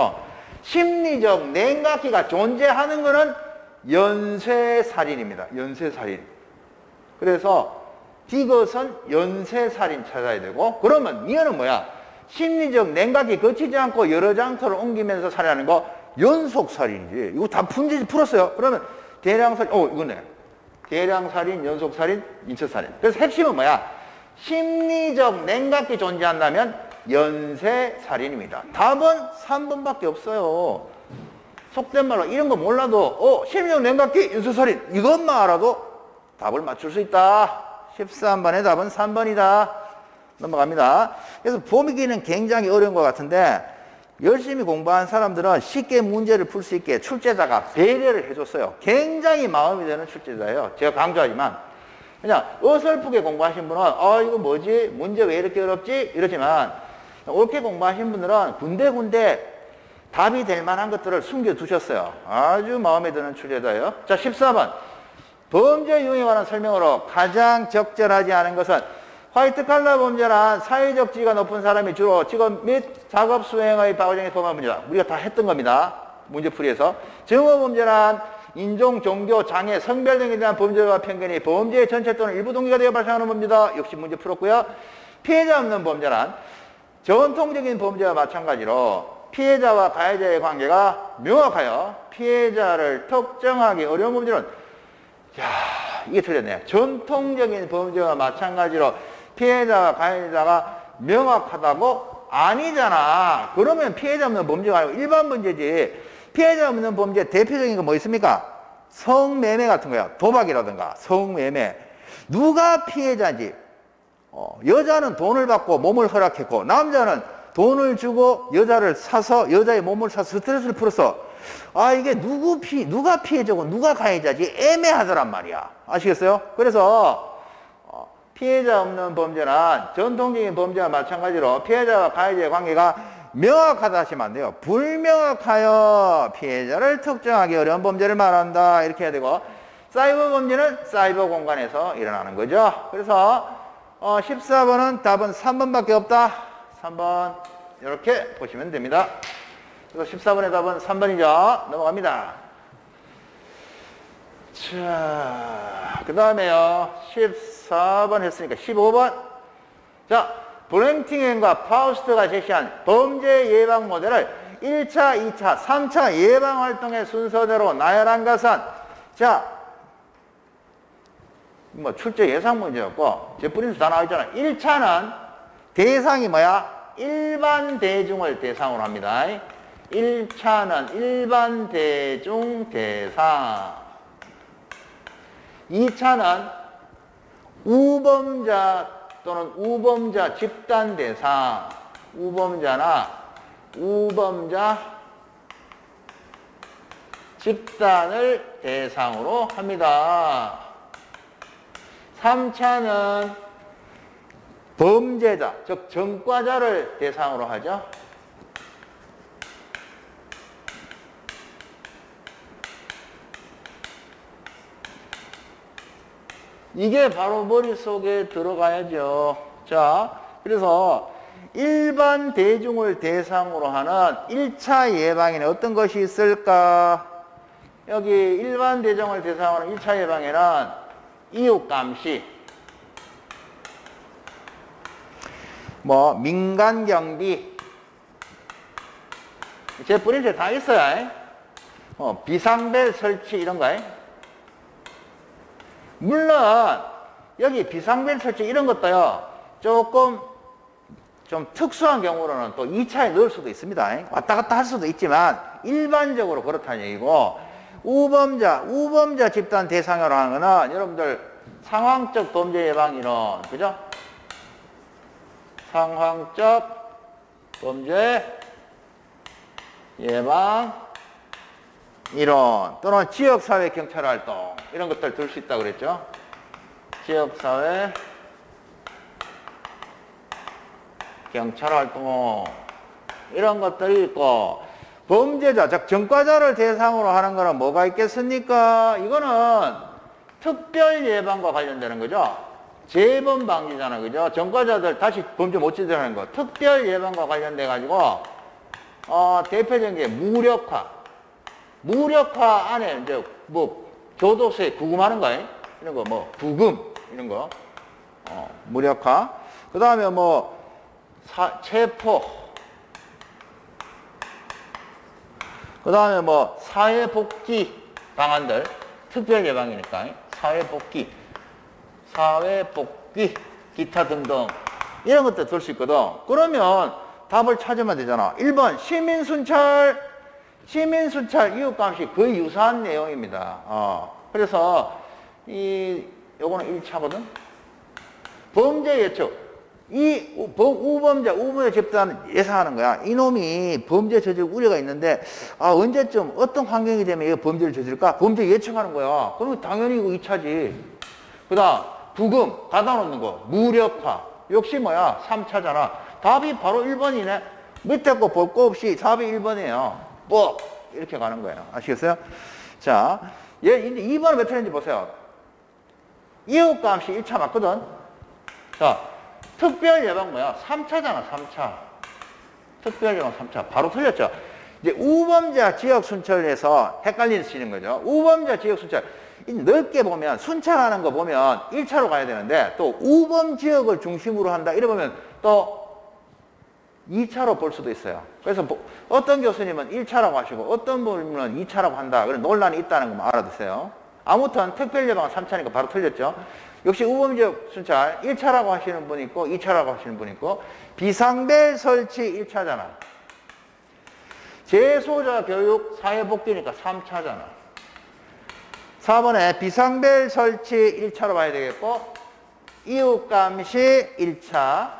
심리적 냉각기가 존재하는 거는 연쇄살인입니다. 연쇄살인. 그래서 디귿은 연쇄살인 찾아야 되고, 그러면 니어는 뭐야? 심리적 냉각기 거치지 않고 여러 장소를 옮기면서 살인하는 거 연속살인이지. 이거 다 문제 풀었어요. 그러면 대량살인, 이거네. 대량살인, 연속살인, 인체살인. 그래서 핵심은 뭐야? 심리적 냉각기 존재한다면 연쇄살인입니다. 답은 3번밖에 없어요. 속된 말로 이런 거 몰라도 심리적 냉각기, 연쇄살인 이것만 알아도 답을 맞출 수 있다. 13번의 답은 3번이다. 넘어갑니다. 그래서 보기는 굉장히 어려운 것 같은데 열심히 공부한 사람들은 쉽게 문제를 풀 수 있게 출제자가 배려를 해줬어요. 굉장히 마음이 드는 출제자예요. 제가 강조하지만 그냥 어설프게 공부하신 분은 이거 뭐지? 문제 왜 이렇게 어렵지? 이러지만 옳게 공부하신 분들은 군데군데 답이 될 만한 것들을 숨겨두셨어요. 아주 마음에 드는 출제자예요. 자, 14번. 범죄 유형에 관한 설명으로 가장 적절하지 않은 것은 화이트 칼라 범죄란 사회적 지위가 높은 사람이 주로 직업 및 작업 수행의 과정에서 범한 문제다. 우리가 다 했던 겁니다. 문제풀이에서. 증오 범죄란 인종, 종교, 장애, 성별 등에 대한 범죄와 편견이 범죄의 전체 또는 일부 동기가 되어 발생하는 범죄다. 역시 문제 풀었고요. 피해자 없는 범죄란 전통적인 범죄와 마찬가지로 피해자와 가해자의 관계가 명확하여 피해자를 특정하기 어려운 범죄는 이게 틀렸네. 전통적인 범죄와 마찬가지로 피해자와 가해자가 명확하다고? 아니잖아. 그러면 피해자 없는 범죄가 아니고 일반 범죄지. 피해자 없는 범죄 대표적인 거 뭐 있습니까? 성매매 같은 거야. 도박이라든가 성매매. 누가 피해자인지. 여자는 돈을 받고 몸을 허락했고 남자는 돈을 주고 여자를 사서 여자의 몸을 사서 스트레스를 풀었어. 이게 누가 피해자고 누가 가해자지 애매하더란 말이야. 아시겠어요? 그래서 피해자 없는 범죄는 전통적인 범죄와 마찬가지로 피해자와 가해자의 관계가 명확하다 하시면 안 돼요. 불명확하여 피해자를 특정하기 어려운 범죄를 말한다. 이렇게 해야 되고, 사이버 범죄는 사이버 공간에서 일어나는 거죠. 그래서 14번은 답은 3번밖에 없다. 3번 이렇게 보시면 됩니다. 그래서 14번의 답은 3번이죠. 넘어갑니다. 자, 그 다음에요. 14번 했으니까 15번. 자, 블랭팅앤과 파우스트가 제시한 범죄 예방 모델을 1차, 2차, 3차 예방 활동의 순서대로 나열한 것은, 자, 출제 예상 문제였고, 제 프린트 다 나와 있잖아요. 1차는 대상이 뭐야? 일반 대중을 대상으로 합니다. 1차는 일반 대중 대상. 2차는 우범자 또는 우범자 집단 대상. 우범자나 우범자 집단을 대상으로 합니다. 3차는 범죄자, 즉 전과자를 대상으로 하죠. 이게 바로 머릿속에 들어가야죠. 자, 그래서 일반 대중을 대상으로 하는 1차 예방에는 어떤 것이 있을까? 여기 일반 대중을 대상으로 하는 1차 예방에는 이웃감시, 민간경비, 제 뿌리째 다 있어요. 비상벨 설치 이런 거. 물론 여기 비상벨 설치 이런 것도요, 조금 좀 특수한 경우로는 또 2차에 넣을 수도 있습니다. 왔다 갔다 할 수도 있지만 일반적으로 그렇다는 얘기고, 우범자 집단 대상으로 하는 거는 여러분들 상황적 범죄 예방 이론, 그죠? 상황적 범죄 예방 이론 또는 지역사회 경찰 활동 이런 것들 들 수 있다고 그랬죠. 지역사회 경찰 활동 이런 것들이 있고, 범죄자, 즉 전과자를 대상으로 하는 거는 뭐가 있겠습니까? 이거는 특별 예방과 관련되는 거죠. 재범 방지잖아, 그죠? 전과자들 다시 범죄 못 저지르는 거. 특별 예방과 관련돼 가지고 대표적인 게 무력화 안에 이제 교도소에 구금하는 거, 이런 거, 부금 이런 거, 무력화. 그 다음에 체포. 그 다음에 사회복지 방안들, 특별 예방이니까 사회복지, 기타 등등 이런 것들 들 수 있거든. 그러면 답을 찾으면 되잖아. 1번 시민순찰, 이웃감시 거의 유사한 내용입니다. 그래서 요거는 1차거든. 범죄 예측. 우범자 집단 예상하는 거야. 이놈이 범죄 저질 우려가 있는데, 언제쯤 어떤 환경이 되면 얘가 범죄를 저질까? 범죄 예측하는 거야. 그러면 당연히 이거 2차지. 그 다음, 부금, 가다 놓는 거. 무력화. 역시 3차잖아. 답이 바로 1번이네. 밑에 거 볼 거 없이 답이 1번이에요. 이렇게 가는 거예요. 아시겠어요? 자, 이제 2번은 몇 차인지 보세요. 이웃감시 1차 맞거든? 자, 특별 예방 3차잖아, 3차. 특별 예방 3차. 바로 틀렸죠? 이제 우범자 지역 순찰에서 헷갈리시는 거죠. 우범자 지역 순찰. 넓게 보면, 순찰하는 거 보면 1차로 가야 되는데, 또 우범 지역을 중심으로 한다. 이러면 또 2차로 볼 수도 있어요. 그래서 어떤 교수님은 1차라고 하시고, 어떤 분은 2차라고 한다. 그런 논란이 있다는 것만 알아두세요. 아무튼 특별 예방은 3차니까 바로 틀렸죠. 역시 우범지역 순찰 1차라고 하시는 분이 있고 2차라고 하시는 분이 있고, 비상벨 설치 1차잖아. 재소자 교육 사회복지니까 3차잖아. 4번에 비상벨 설치 1차로 봐야 되겠고, 이웃감시 1차,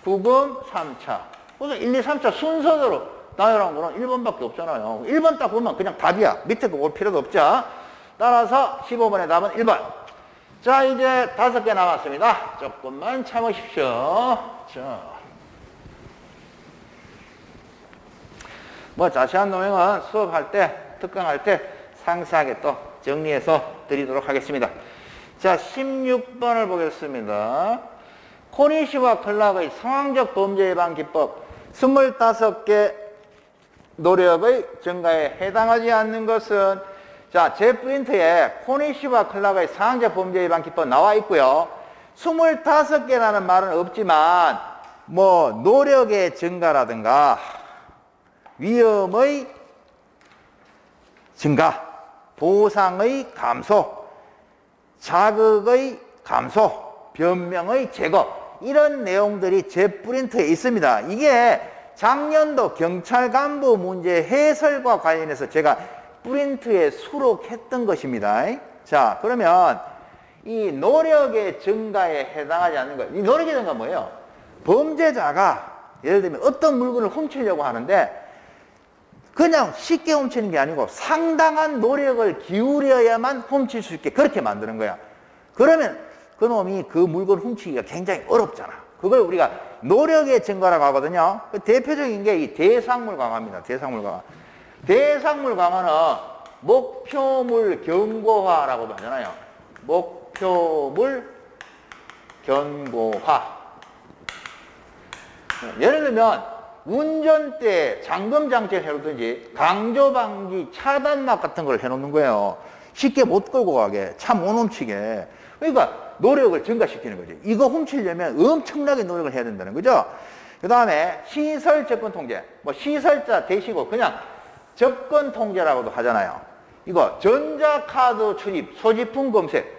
구금 3차. 그래서 1, 2, 3차 순서대로 나열한 거는 1번밖에 없잖아요. 1번 딱 보면 그냥 답이야. 밑에 거 볼 필요도 없죠. 따라서 15번의 답은 1번. 자, 이제 5개 남았습니다. 조금만 참으십시오. 자, 자세한 내용은 수업할 때, 특강할 때 상세하게 또 정리해서 드리도록 하겠습니다. 자, 16번을 보겠습니다. 코니시와 클락의 상황적 범죄 예방 기법 25개 노력의 증가에 해당하지 않는 것은, 자, 제 프린트에 코니시와 클락의 상황적 범죄 예방 기법 나와 있고요. 25개라는 말은 없지만 노력의 증가라든가 위험의 증가, 보상의 감소, 자극의 감소, 변명의 제거, 이런 내용들이 제 프린트에 있습니다. 이게 작년도 경찰 간부 문제 해설과 관련해서 제가 프린트에 수록했던 것입니다. 자, 그러면 이 노력의 증가에 해당하지 않는 것. 이 노력의 증가가 뭐예요? 범죄자가 예를 들면 어떤 물건을 훔치려고 하는데 그냥 쉽게 훔치는 게 아니고 상당한 노력을 기울여야만 훔칠 수 있게 그렇게 만드는 거야. 그러면 그놈이 그 물건 훔치기가 굉장히 어렵잖아. 그걸 우리가 노력의 증가라고 하거든요. 그 대표적인 게 이 대상물 강화입니다. 대상물 강화. 대상물 강화는 목표물 견고화라고도 하잖아요. 목표물 견고화. 예를 들면 운전대 잠금 장치를 해놓든지 강조방지 차단막 같은 걸 해놓는 거예요. 쉽게 못 끌고 가게, 차 못 훔치게. 그러니까 노력을 증가시키는 거지. 이거 훔치려면 엄청나게 노력을 해야 된다는 거죠. 그 다음에 시설 접근 통제. 뭐 시설자 대시고 그냥 접근 통제라고도 하잖아요. 이거 전자카드 출입, 소지품 검색.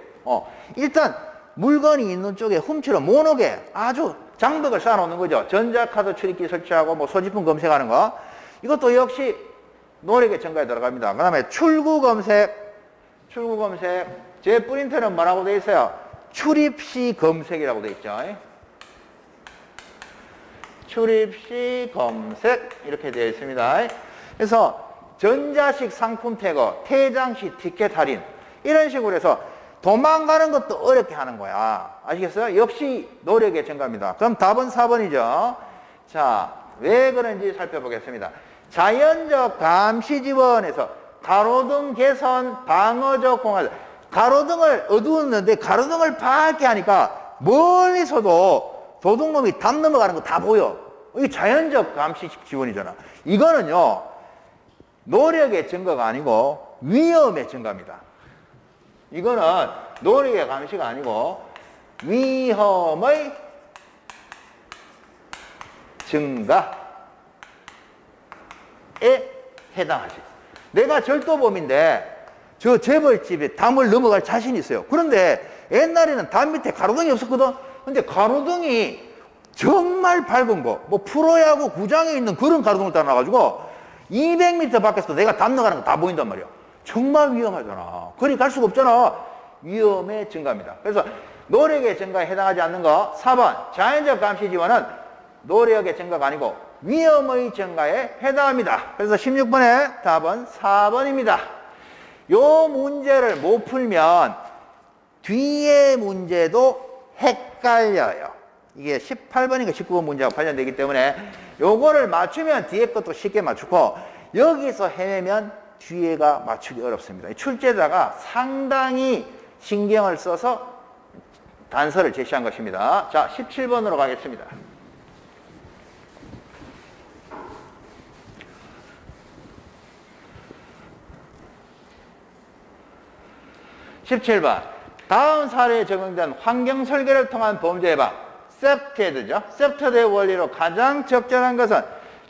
일단 물건이 있는 쪽에 훔치러 못 오게 아주 장벽을 쌓아놓는 거죠. 전자카드 출입기 설치하고 뭐 소지품 검색하는 거. 이것도 역시 노력의 증가에 들어갑니다. 그 다음에 출구 검색. 출구 검색. 제 프린터는 뭐라고 되어 있어요? 출입시 검색이라고 되어 있죠. 출입시 검색 이렇게 되어 있습니다. 그래서 전자식 상품 태거, 퇴장시 티켓 할인 이런 식으로 해서 도망가는 것도 어렵게 하는 거야. 아시겠어요? 역시 노력의 증가입니다. 그럼 답은 4번이죠. 자, 왜 그런지 살펴보겠습니다. 자연적 감시 지원에서 가로등 개선, 방어적 공화. 가로등을 어두웠는데 가로등을 밝게 하니까 멀리서도 도둑놈이 담 넘어가는 거 다 보여. 이게 자연적 감시 지원이잖아. 이거는요, 노력의 증가가 아니고 위험의 증가입니다. 이거는 노력의 감시가 아니고 위험의 증가에 해당하지. 내가 절도범인데 저 재벌집에 담을 넘어갈 자신이 있어요. 그런데 옛날에는 담 밑에 가로등이 없었거든. 근데 가로등이 정말 밝은 거, 뭐 프로야구 구장에 있는 그런 가로등을 따라놔가지고 200m 밖에서 내가 담 나가는 거 다 보인단 말이야. 정말 위험하잖아. 거리 갈 수가 없잖아. 위험의 증가입니다. 그래서 노력의 증가에 해당하지 않는 거 4번 자연적 감시 지원은 노력의 증가가 아니고 위험의 증가에 해당합니다. 그래서 16번의 답은 4번입니다. 요 문제를 못 풀면 뒤에 문제도 헷갈려요. 이게 18번인가 19번 문제하고 관련되기 때문에 요거를 맞추면 뒤에 것도 쉽게 맞추고 여기서 헤매면 뒤에가 맞추기 어렵습니다. 출제자가 상당히 신경을 써서 단서를 제시한 것입니다. 자, 17번으로 가겠습니다. 17번. 다음 사례에 적용된 환경 설계를 통한 범죄 예방. 세프티헤드죠. 세프티헤드의 원리로 가장 적절한 것은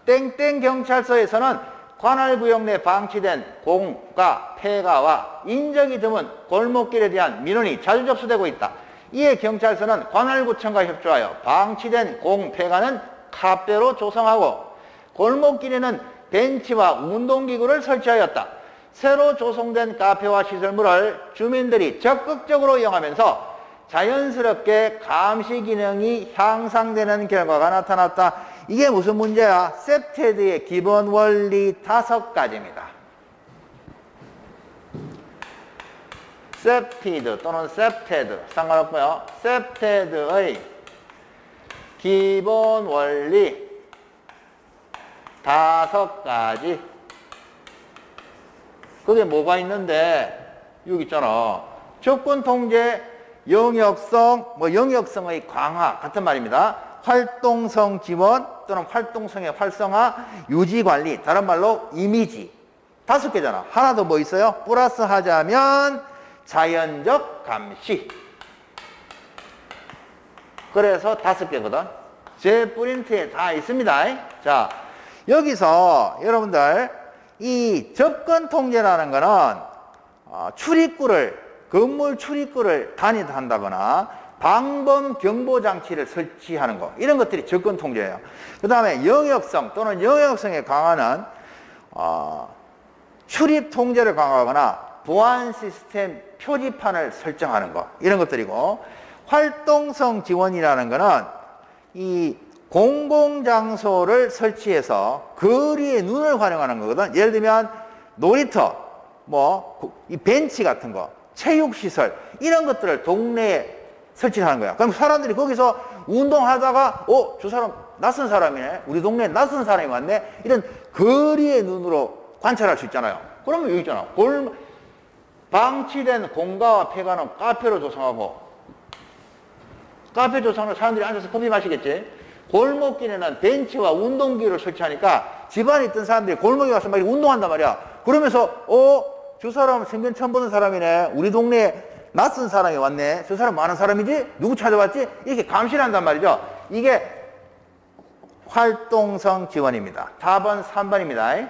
땡땡 경찰서에서는 관할구역 내 방치된 공가, 폐가와 인적이 드문 골목길에 대한 민원이 자주 접수되고 있다. 이에 경찰서는 관할구청과 협조하여 방치된 공, 폐가는 카페로 조성하고 골목길에는 벤치와 운동기구를 설치하였다. 새로 조성된 카페와 시설물을 주민들이 적극적으로 이용하면서 자연스럽게 감시 기능이 향상되는 결과가 나타났다. 이게 무슨 문제야? 세프티헤드의 기본 원리 5가지입니다. 세프티헤드 또는 세프티헤드 상관없고요. 세프티헤드의 기본 원리 5가지. 그게 뭐가 있는데 여기 있잖아. 접근 통제, 영역성, 영역성의 강화 같은 말입니다. 활동성 지원 또는 활동성의 활성화, 유지 관리, 다른 말로 이미지. 5개잖아. 하나 더 뭐 있어요? 플러스 하자면 자연적 감시. 그래서 5개거든. 제 프린트에 다 있습니다. 자, 여기서 여러분들 이 접근 통제라는 거는 건물 출입구를 단위한다거나 방범 경보 장치를 설치하는 거, 이런 것들이 접근 통제예요. 그 다음에 영역성 또는 영역성의 강화는 출입 통제를 강화하거나 보안 시스템 표지판을 설정하는 거, 이런 것들이고, 활동성 지원이라는 거는 이 공공장소를 설치해서 거리의 눈을 활용하는 거거든. 예를 들면 놀이터, 이 벤치 같은 거, 체육시설 이런 것들을 동네에 설치하는 거야. 그럼 사람들이 거기서 운동하다가 저 사람 낯선 사람이네. 우리 동네에 낯선 사람이 왔네. 이런 거리의 눈으로 관찰할 수 있잖아요. 그러면 여기 있잖아. 방치된 공가와 폐가는 카페로 조성하고, 카페 조성하면 사람들이 앉아서 커피 마시겠지. 골목길에는 벤치와 운동기를 설치하니까 집안에 있던 사람들이 골목에 가서 막 운동한단 말이야. 그러면서 저 사람 생전 처음 보는 사람이네. 우리 동네에 낯선 사람이 왔네. 저 사람 뭐 하는 사람이지? 누구 찾아왔지? 이렇게 감시를 한단 말이죠. 이게 활동성 지원입니다. 4번, 3번입니다.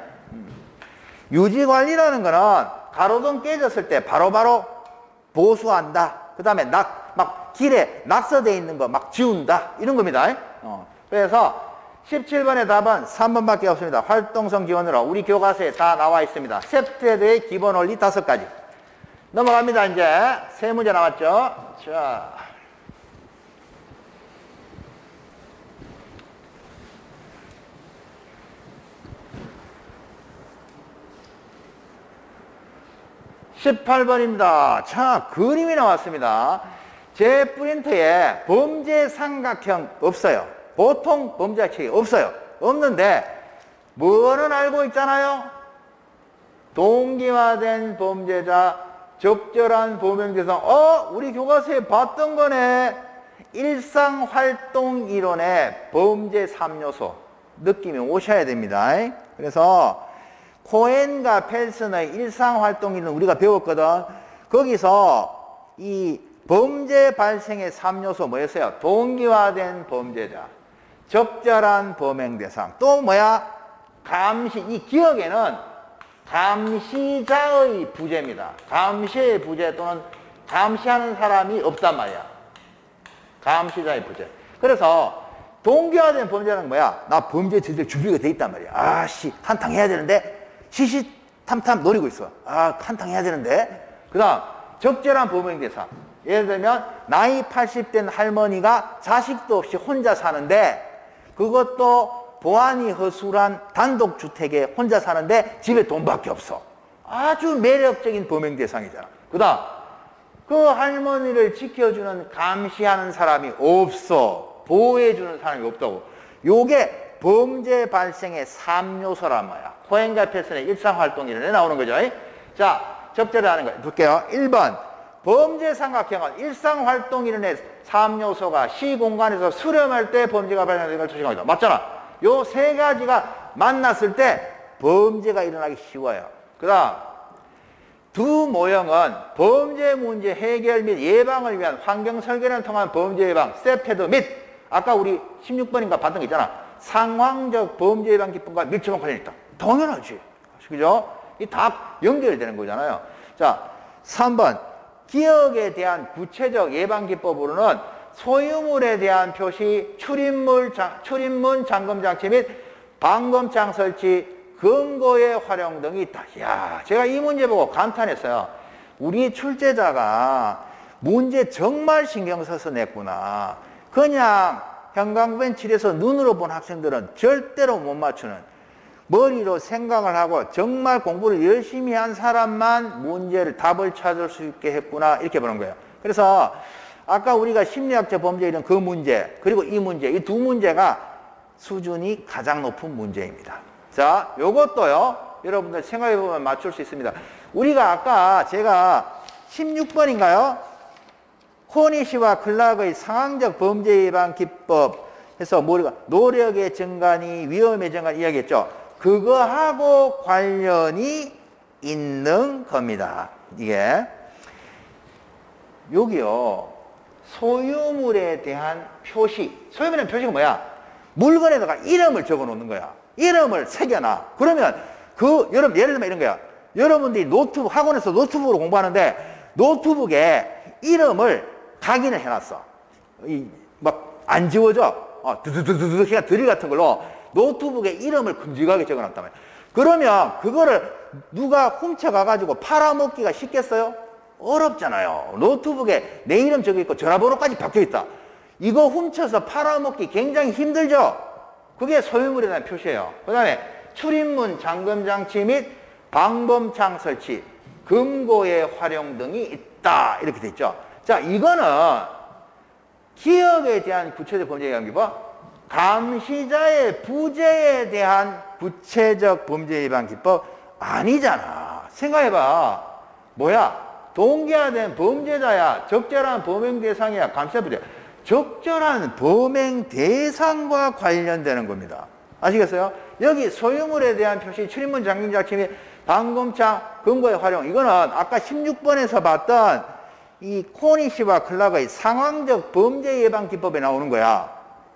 유지관리라는 거는 가로등 깨졌을 때 바로바로 보수한다. 그 다음에 막 길에 낙서되어 있는 거 막 지운다. 이런 겁니다. 그래서 17번의 답은 3번밖에 없습니다. 활동성 지원으로 우리 교과서에 다 나와 있습니다. 세트에 기본 원리 5가지. 넘어갑니다. 이제 세 문제 나왔죠. 자, (18번입니다) 자, 그림이 나왔습니다. 제 프린터에 범죄 삼각형 없어요. 보통 범죄책이 없어요. 없는데 뭐는 알고 있잖아요. 동기화된 범죄자, 적절한 범행 대상. 우리 교과서에 봤던 거네. 일상활동이론의 범죄 3요소 느낌이 오셔야 됩니다. 그래서 코엔과 펠슨의 일상활동이론 우리가 배웠거든. 거기서 이 범죄 발생의 3요소 뭐였어요? 동기화된 범죄자, 적절한 범행 대상, 또 뭐야? 감시. 이 기억에는 감시자의 부재입니다. 감시의 부재 또는 감시하는 사람이 없단 말이야. 감시자의 부재. 그래서 동기화된 범죄는 뭐야? 나 범죄 저질 준비가 돼 있단 말이야. 한탕 해야 되는데 시시탐탐 노리고 있어. 한탕 해야 되는데. 그 다음 적절한 범행 대상. 예를 들면 나이 80된 할머니가 자식도 없이 혼자 사는데, 그것도 보안이 허술한 단독주택에 혼자 사는데 집에 돈밖에 없어. 아주 매력적인 범행 대상이잖아. 그 다음 그 할머니를 지켜주는 감시하는 사람이 없어. 보호해주는 사람이 없다고. 요게 범죄 발생의 3요소란 말이야. 코엔과 펠슨의 일상활동이론에 나오는 거죠. 자, 적절하는 거 볼게요. 1번 범죄 삼각형은 일상활동이론의 3요소가 시공간에서 수렴할 때 범죄가 발생하는 걸 조심합니다. 맞잖아. 요 세 가지가 만났을 때 범죄가 일어나기 쉬워요. 그 다음 두 모형은 범죄 문제 해결 및 예방을 위한 환경 설계를 통한 범죄 예방 세페드 및 아까 우리 16번인가 봤던 게 있잖아. 상황적 범죄 예방 기법과 밀접한 관련이 있다. 당연하지. 그죠? 이 다 연결되는 거잖아요. 자, 3번 기억에 대한 구체적 예방 기법으로는 소유물에 대한 표시, 출입문 잠금 장치 및 방검창 설치, 금고의 활용 등이 있다. 이야, 제가 이 문제 보고 감탄했어요. 우리 출제자가 문제 정말 신경 써서 냈구나. 그냥 형광펜 칠해서 눈으로 본 학생들은 절대로 못 맞추는, 머리로 생각을 하고 정말 공부를 열심히 한 사람만 문제를 답을 찾을 수 있게 했구나, 이렇게 보는 거예요. 그래서 아까 우리가 심리학적 범죄 이런 그 문제, 그리고 이 문제, 이 두 문제가 수준이 가장 높은 문제입니다. 자, 요것도요, 여러분들 생각해보면 맞출 수 있습니다. 우리가 아까 제가 16번인가요? 코니시와 클락의 상황적 범죄 예방 기법 해서 노력의 증가니 위험의 증가니 이야기했죠. 그거하고 관련이 있는 겁니다. 이게 여기요, 소유물에 대한 표시. 소유물에 대한 표시가 뭐야? 물건에다가 이름을 적어 놓는 거야. 이름을 새겨놔. 그러면 여러분 예를 들면 이런 거야. 여러분들이 노트북, 학원에서 노트북으로 공부하는데 노트북에 이름을 각인을 해놨어. 막 안 지워져. 드드드드드 그냥 드릴 같은 걸로 노트북에 이름을 큼직하게 적어놨단 말이야. 그러면 그거를 누가 훔쳐가가지고 팔아먹기가 쉽겠어요? 어렵잖아요. 노트북에 내 이름 적혀있고 전화번호까지 박혀있다. 이거 훔쳐서 팔아먹기 굉장히 힘들죠? 그게 소유물에 대한 표시예요. 그 다음에 출입문 잠금장치 및 방범창 설치, 금고의 활용 등이 있다. 이렇게 돼 있죠. 자, 이거는 기억에 대한 구체적 범죄 예방 기법, 감시자의 부재에 대한 구체적 범죄 예방 기법 아니잖아. 생각해봐. 뭐야? 동기화된 범죄자야. 적절한 범행 대상이야. 감시자 부재. 적절한 범행 대상과 관련되는 겁니다. 아시겠어요? 여기 소유물에 대한 표시, 출입문 잠금장치 및 방범창, 금고의 활용. 이거는 아까 16번에서 봤던 이 코니시와 클락의 상황적 범죄 예방 기법에 나오는 거야.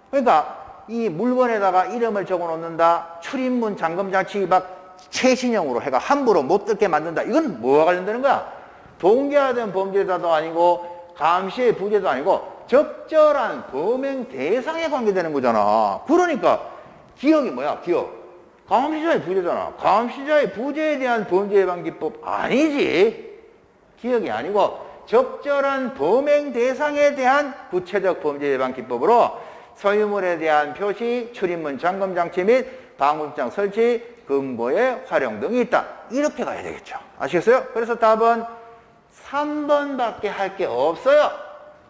그러니까 이 물건에다가 이름을 적어 놓는다. 출입문 잠금장치 막 최신형으로 해가 함부로 못 들게 만든다. 이건 뭐와 관련되는 거야? 동기화된 범죄자도 아니고 감시의 부재도 아니고 적절한 범행 대상에 관계되는 거잖아. 그러니까 기억이 뭐야? 기억. 감시자의 부재잖아. 감시자의 부재에 대한 범죄 예방 기법 아니지. 기억이 아니고 적절한 범행 대상에 대한 구체적 범죄 예방 기법으로 소유물에 대한 표시, 출입문 잠금장치 및 방범장 설치, 금고의 활용 등이 있다. 이렇게 가야 되겠죠. 아시겠어요? 그래서 답은 3번밖에 할 게 없어요.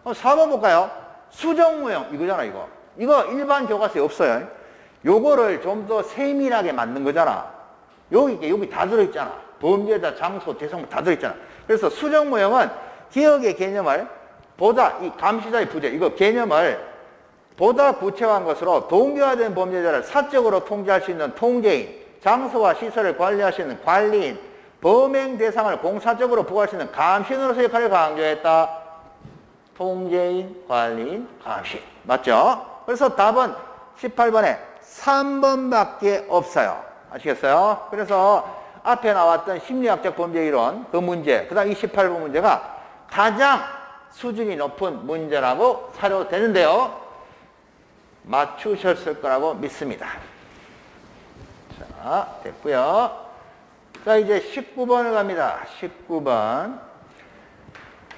4번 볼까요? 수정무형 이거잖아. 이거 일반 교과서에 없어요. 요거를 좀 더 세밀하게 만든 거잖아. 여기 다 들어있잖아. 범죄자, 장소, 대상 다 들어있잖아. 그래서 수정무형은 기억의 개념을 보다, 이 감시자의 부재, 이거 개념을 보다 구체화한 것으로 동기화된 범죄자를 사적으로 통제할 수 있는 통제인, 장소와 시설을 관리할 수 있는 관리인, 범행 대상을 공사적으로 보호할 수 있는 감시인으로서의 역할을 강조했다. 통제인, 관리인, 감시. 맞죠? 그래서 답은 18번에 3번밖에 없어요. 아시겠어요? 그래서 앞에 나왔던 심리학적 범죄 이론, 그 문제, 그 다음 28번 문제가 가장 수준이 높은 문제라고 사료되는데요. 맞추셨을 거라고 믿습니다. 자, 됐고요. 자, 이제 19번을 갑니다. 19번.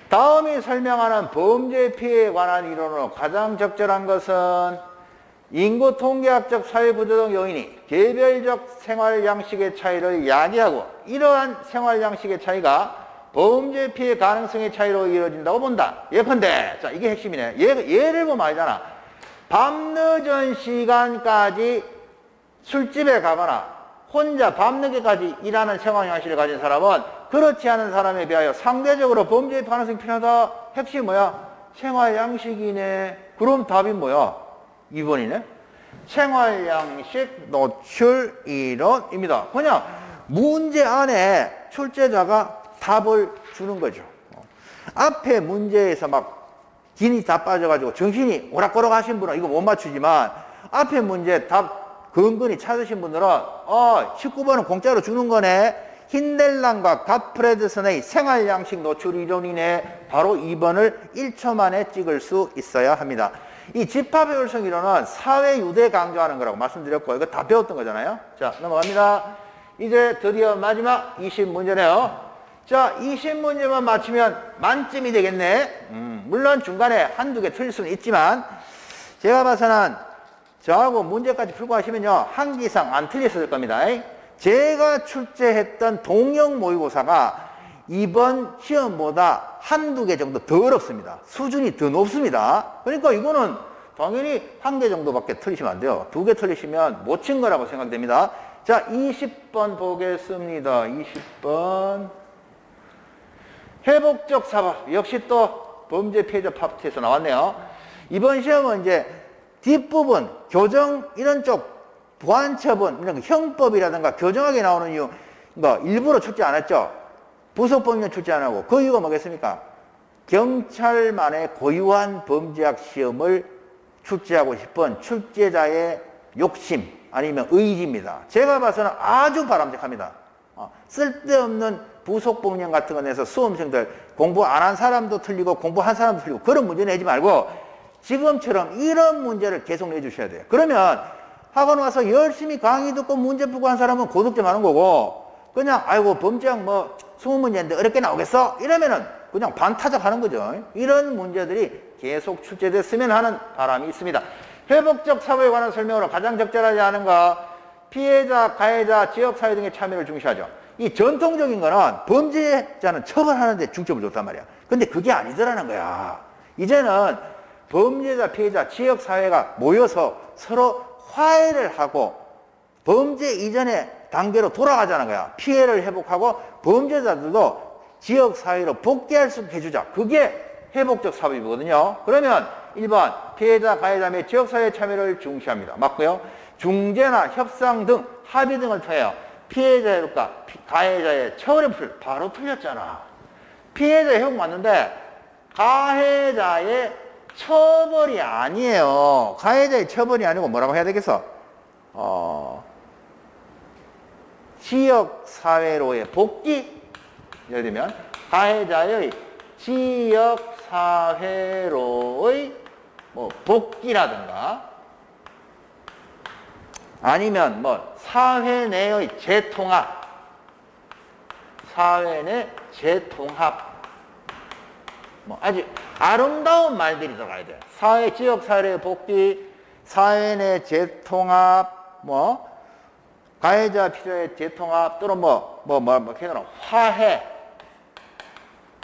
다음이 설명하는 범죄 피해에 관한 이론으로 가장 적절한 것은 인구 통계학적 사회부조적 요인이 개별적 생활 양식의 차이를 야기하고 이러한 생활 양식의 차이가 범죄 피해 가능성의 차이로 이루어진다고 본다. 예컨대, 자, 이게 핵심이네. 예를 보면 알잖아. 밤늦은 시간까지 술집에 가거나 혼자 밤늦게까지 일하는 생활 양식을 가진 사람은 그렇지 않은 사람에 비하여 상대적으로 범죄의 가능성이 필요하다. 핵심이 뭐야? 생활 양식이네. 그럼 답이 뭐야? 2번이네. 생활 양식 노출 이론입니다. 그냥 문제 안에 출제자가 답을 주는 거죠. 앞에 문제에서 막 긴이 다 빠져가지고 정신이 오락가락 하신 분은 이거 못 맞추지만 앞에 문제 답 근근히 찾으신 분들은 19번은 공짜로 주는 거네. 힌델란과 가프레드슨의 생활 양식 노출 이론이네. 바로 2번을 1초 만에 찍을 수 있어야 합니다. 이 집합효율성 이론은 사회 유대 강조하는 거라고 말씀드렸고 이거 다 배웠던 거잖아요. 자, 넘어갑니다. 이제 드디어 마지막 20문제네요. 자, 20문제만 맞추면 만점이 되겠네. 물론 중간에 한두 개 틀릴 수는 있지만 제가 봐서는 저하고 문제까지 풀고 하시면요 한 개 이상 안 틀렸을 겁니다. 제가 출제했던 동형 모의고사가 이번 시험보다 한두 개 정도 더 어렵습니다. 수준이 더 높습니다. 그러니까 이거는 당연히 한 개 정도밖에 틀리시면 안 돼요. 2개 틀리시면 못 친 거라고 생각됩니다. 자, 20번 보겠습니다. 20번. 회복적 사법. 역시 또 범죄 피해자 파트에서 나왔네요. 이번 시험은 이제 뒷부분, 교정 이런 쪽 보안처분, 이런 형법이라든가 교정하게 나오는 이유, 뭐 일부러 출제 안 했죠. 부속법령 출제 안 하고. 그 이유가 뭐겠습니까? 경찰만의 고유한 범죄학 시험을 출제하고 싶은 출제자의 욕심 아니면 의지입니다. 제가 봐서는 아주 바람직합니다. 쓸데없는 부속법령 같은 거 내서 수험생들 공부 안 한 사람도 틀리고 공부한 사람도 틀리고 그런 문제 내지 말고 지금처럼 이런 문제를 계속 내주셔야 돼요. 그러면 학원 와서 열심히 강의 듣고 문제 풀고 한 사람은 고득점 하는 거고 그냥 아이고 범죄학 뭐 20문제인데 어렵게 나오겠어? 이러면은 그냥 반타작 하는 거죠. 이런 문제들이 계속 출제됐으면 하는 바람이 있습니다. 회복적 사고에 관한 설명으로 가장 적절하지 않은 거 피해자, 가해자, 지역사회 등의 참여를 중시하죠. 이 전통적인 거는 범죄자는 처벌하는 데 중점을 줬단 말이야. 근데 그게 아니더라는 거야. 이제는 범죄자, 피해자, 지역사회가 모여서 서로 화해를 하고 범죄 이전의 단계로 돌아가자는 거야. 피해를 회복하고 범죄자들도 지역사회로 복귀할 수 있게 해주자. 그게 회복적 사법이거든요. 그러면 1번 피해자, 가해자 및 지역사회 참여를 중시합니다. 맞고요. 중재나 협상 등 합의 등을 통하여 피해자의 효과, 가해자의 처벌의 풀 바로 틀렸잖아. 피해자의 회복 맞는데 가해자의 처벌이 아니에요. 가해자의 처벌이 아니고 뭐라고 해야 되겠어? 지역사회로의 복귀? 예를 들면 가해자의 지역사회로의 뭐 복귀라든가 아니면 뭐 사회 내의 재통합, 사회 내 재통합, 뭐 아주 아름다운 말들이 들어가야 돼요. 사회, 지역사회의 복귀, 사회 내 재통합, 뭐 가해자 피해자의 재통합 또는 화해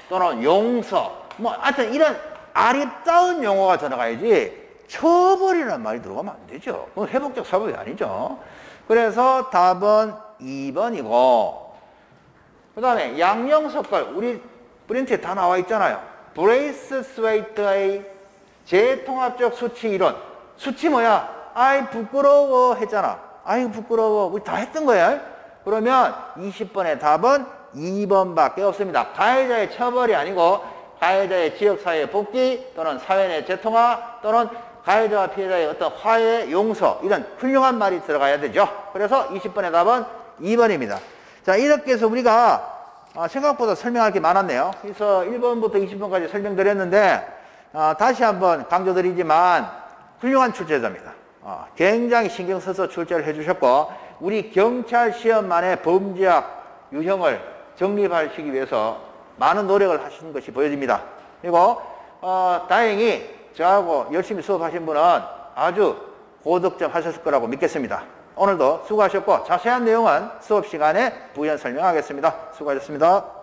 또는 용서, 뭐 하여튼 이런 아름다운 용어가 들어가야지 처벌이라는 말이 들어가면 안 되죠. 그건 회복적 사법이 아니죠. 그래서 답은 2번이고 그 다음에 양형석걸 우리 프린트에 다 나와 있잖아요. 브레이스웨이트의 재통합적 수치 이론. 수치 뭐야? 아이 부끄러워 했잖아. 아이 부끄러워. 우리 다 했던 거야. 그러면 20번의 답은 2번밖에 없습니다. 가해자의 처벌이 아니고 가해자의 지역사회의 복귀 또는 사회 내 재통합 또는 가해자와 피해자의 어떤 화해, 용서 이런 훌륭한 말이 들어가야 되죠. 그래서 20번의 답은 2번입니다. 자, 이렇게 해서 우리가 생각보다 설명할 게 많았네요. 그래서 1번부터 20번까지 설명드렸는데 다시 한번 강조드리지만 훌륭한 출제자입니다. 굉장히 신경 써서 출제를 해주셨고 우리 경찰 시험만의 범죄학 유형을 정립하시기 위해서 많은 노력을 하시는 것이 보여집니다. 그리고 다행히 저하고 열심히 수업하신 분은 아주 고득점 하셨을 거라고 믿겠습니다. 오늘도 수고하셨고 자세한 내용은 수업 시간에 부연 설명하겠습니다. 수고하셨습니다.